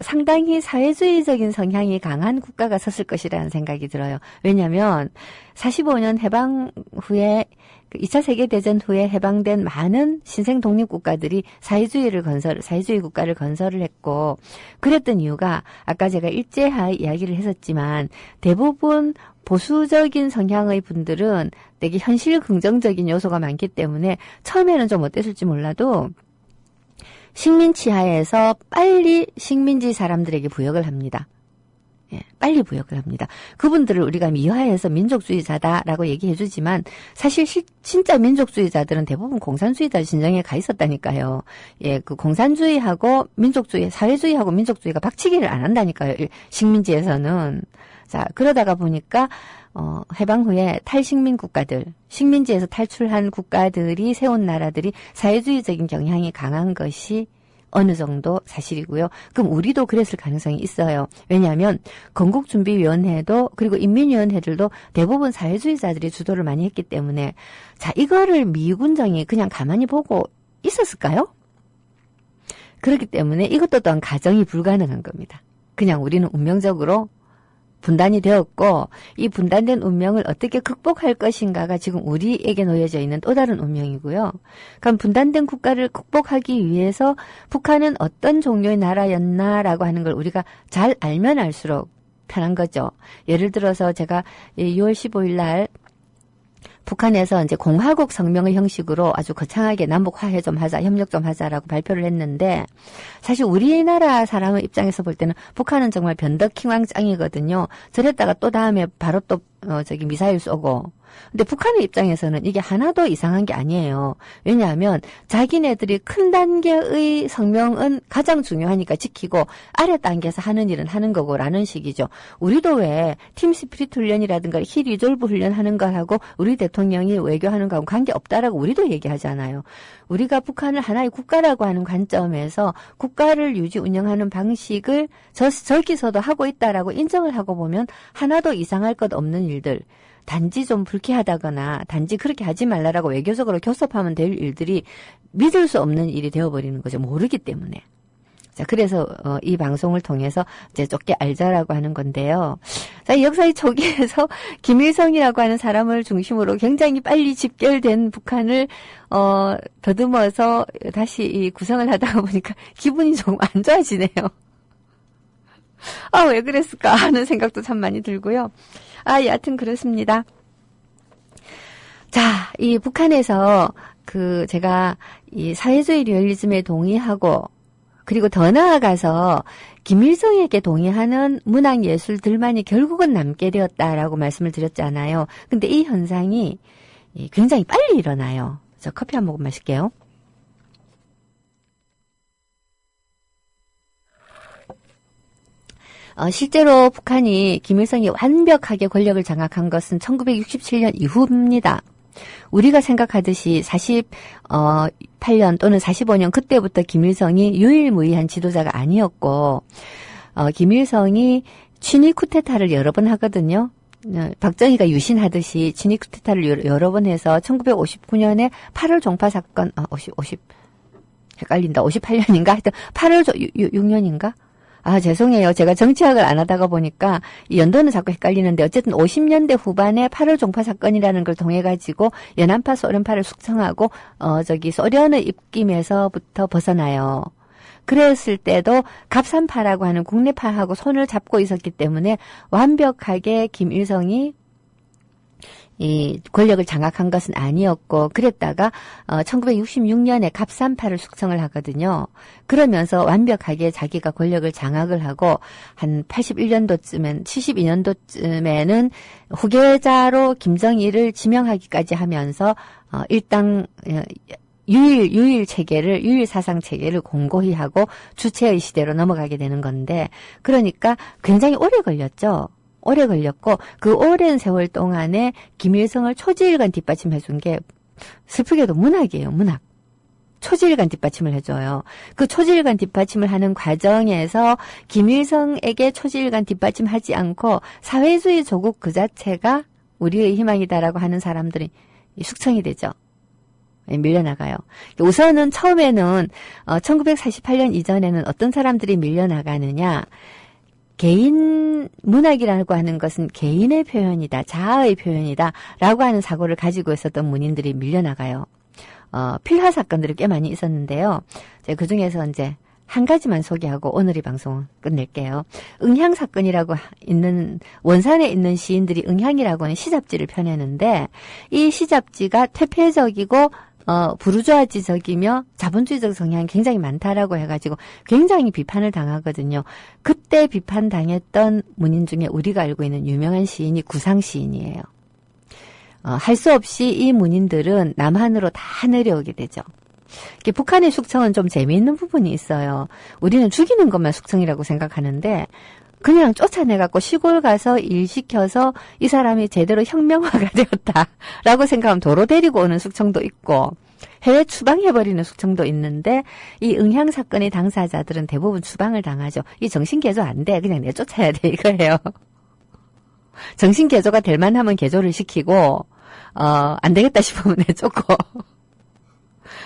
상당히 사회주의적인 성향이 강한 국가가 섰을 것이라는 생각이 들어요. 왜냐하면 45년 해방 후에 2차 세계대전 후에 해방된 많은 신생 독립국가들이 사회주의 국가를 건설을 했고, 그랬던 이유가 아까 제가 일제하에 이야기를 했었지만 대부분 보수적인 성향의 분들은 되게 현실 긍정적인 요소가 많기 때문에 처음에는 좀 어땠을지 몰라도 식민 치하에서 빨리 식민지 사람들에게 부역을 합니다. 빨리 부역을 합니다. 그분들을 우리가 미화해서 민족주의자다라고 얘기해주지만 사실 진짜 민족주의자들은 대부분 공산주의자 진영에 가 있었다니까요. 그 공산주의하고 민족주의, 사회주의하고 민족주의가 박치기를 안 한다니까요. 식민지에서는. 자, 그러다가 보니까 해방 후에 탈식민 국가들, 식민지에서 탈출한 국가들이 세운 나라들이 사회주의적인 경향이 강한 것이 어느 정도 사실이고요. 그럼 우리도 그랬을 가능성이 있어요. 왜냐하면 건국준비위원회도 그리고 인민위원회들도 대부분 사회주의자들이 주도를 많이 했기 때문에, 자, 이거를 미군정이 그냥 가만히 보고 있었을까요? 그렇기 때문에 이것도 또한 가정이 불가능한 겁니다. 그냥 우리는 운명적으로 분단이 되었고, 이 분단된 운명을 어떻게 극복할 것인가가 지금 우리에게 놓여져 있는 또 다른 운명이고요. 그럼 분단된 국가를 극복하기 위해서 북한은 어떤 종류의 나라였나라고 하는 걸 우리가 잘 알면 알수록 편한 거죠. 예를 들어서 제가 6월 15일 날 북한에서 이제 공화국 성명의 형식으로 아주 거창하게 남북 화해 좀 하자, 협력 좀 하자라고 발표를 했는데, 사실 우리나라 사람의 입장에서 볼 때는 북한은 정말 변덕킹왕짱이거든요. 저랬다가 또 다음에 바로 또 미사일 쏘고. 근데 북한의 입장에서는 이게 하나도 이상한 게 아니에요. 왜냐하면 자기네들이 큰 단계의 성명은 가장 중요하니까 지키고 아래 단계에서 하는 일은 하는 거고라는 식이죠. 우리도 왜 팀 스피릿 훈련이라든가 힐 리졸브 훈련하는 거하고 우리 대통령이 외교하는 거하고 관계없다라고 우리도 얘기하잖아요. 우리가 북한을 하나의 국가라고 하는 관점에서 국가를 유지 운영하는 방식을 저기서도 하고 있다라고 인정을 하고 보면 하나도 이상할 것 없는 일들, 단지 좀 불쾌하다거나 단지 그렇게 하지 말라라고 외교적으로 교섭하면 될 일들이 믿을 수 없는 일이 되어버리는 거죠. 모르기 때문에. 자, 그래서 이 방송을 통해서 이제 좁게 알자라고 하는 건데요. 자, 이 역사의 초기에서 김일성이라고 하는 사람을 중심으로 굉장히 빨리 집결된 북한을 더듬어서 다시 이 구성을 하다가 보니까 기분이 조금 안 좋아지네요. 아, 왜 그랬을까 하는 생각도 참 많이 들고요. 여하튼 그렇습니다. 자, 이 북한에서 제가 이 사회주의 리얼리즘에 동의하고, 그리고 더 나아가서 김일성에게 동의하는 문학 예술들만이 결국은 남게 되었다라고 말씀을 드렸잖아요. 근데 이 현상이 굉장히 빨리 일어나요. 저 커피 한 모금 마실게요. 실제로 북한이 김일성이 완벽하게 권력을 장악한 것은 1967년 이후입니다. 우리가 생각하듯이 48년 또는 45년 그때부터 김일성이 유일무이한 지도자가 아니었고, 김일성이 친위 쿠데타를 여러 번 하거든요. 박정희가 유신하듯이 친위 쿠데타를 여러 번 해서 1959년에 8월 종파 사건, 헷갈린다. 58년인가? 하여튼 8월 6년인가? 죄송해요. 제가 정치학을 안 하다가 보니까 이 연도는 자꾸 헷갈리는데 어쨌든 50년대 후반에 8월 종파 사건이라는 걸 통해 가지고 연안파 소련파를 숙청하고 소련의 입김에서부터 벗어나요. 그랬을 때도 갑산파라고 하는 국내파하고 손을 잡고 있었기 때문에 완벽하게 김일성이 이 권력을 장악한 것은 아니었고, 그랬다가 1966년에 갑산파를 숙청을 하거든요. 그러면서 완벽하게 자기가 권력을 장악을 하고 한 72년도쯤에는 후계자로 김정일을 지명하기까지 하면서 일당 유일 사상 체계를 공고히 하고 주체의 시대로 넘어가게 되는 건데, 그러니까 굉장히 오래 걸렸죠. 오래 걸렸고, 그 오랜 세월 동안에 김일성을 초지일간 뒷받침해준 게 슬프게도 문학이에요. 문학. 초지일간 뒷받침을 해줘요. 그 초지일간 뒷받침을 하는 과정에서 김일성에게 초지일간 뒷받침하지 않고 사회주의 조국 그 자체가 우리의 희망이다라고 하는 사람들이 숙청이 되죠. 밀려나가요. 우선은 처음에는 1948년 이전에는 어떤 사람들이 밀려나가느냐, 개인 문학이라고 하는 것은 개인의 표현이다, 자아의 표현이다 라고 하는 사고를 가지고 있었던 문인들이 밀려나가요. 필화 사건들이 꽤 많이 있었는데요. 제가 그중에서 이제 한 가지만 소개하고 오늘 이 방송 끝낼게요. 응향 사건이라고 있는, 원산에 있는 시인들이 응향이라고 하는 시잡지를 펴내는데, 이 시잡지가 퇴폐적이고 부르주아지적이며 자본주의적 성향이 굉장히 많다라고 해가지고 굉장히 비판을 당하거든요. 그때 비판당했던 문인 중에 우리가 알고 있는 유명한 시인이 구상 시인이에요. 할 수 없이 이 문인들은 남한으로 다 내려오게 되죠. 북한의 숙청은 좀 재미있는 부분이 있어요. 우리는 죽이는 것만 숙청이라고 생각하는데, 그냥 쫓아내갖고 시골 가서 일 시켜서 이 사람이 제대로 혁명화가 되었다라고 생각하면 도로 데리고 오는 숙청도 있고, 해외 추방해버리는 숙청도 있는데, 이 응향 사건의 당사자들은 대부분 추방을 당하죠. 이 정신개조 안 돼. 그냥 내쫓아야 돼. 이거예요. 정신개조가 될 만하면 개조를 시키고, 안 되겠다 싶으면 내쫓고,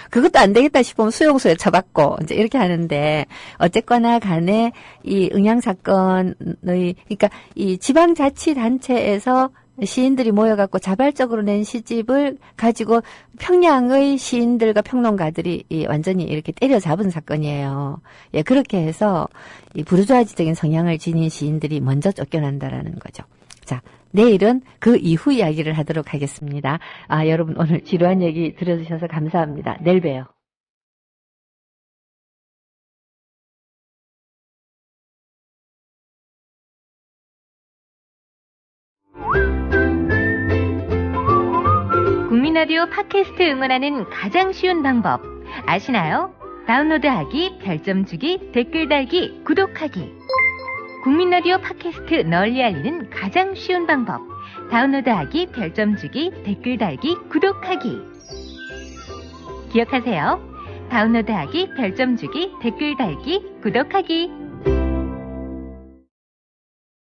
그것도 안 되겠다 싶으면 수용소에 처박고, 이제 이렇게 하는데, 어쨌거나 간에 이 응향 사건의, 그러니까 이 지방자치단체에서 시인들이 모여갖고 자발적으로 낸 시집을 가지고 평양의 시인들과 평론가들이 완전히 이렇게 때려잡은 사건이에요. 예, 그렇게 해서 이 부르주아지적인 성향을 지닌 시인들이 먼저 쫓겨난다라는 거죠. 자, 내일은 그 이후 이야기를 하도록 하겠습니다. 여러분 오늘 지루한 얘기 들어주셔서 감사합니다. 내일 봬요. 국민라디오 팟캐스트 응원하는 가장 쉬운 방법 아시나요? 다운로드하기, 별점 주기, 댓글 달기, 구독하기. 국민라디오 팟캐스트 널리 알리는 가장 쉬운 방법. 다운로드하기, 별점 주기, 댓글 달기, 구독하기. 기억하세요. 다운로드하기, 별점 주기, 댓글 달기, 구독하기.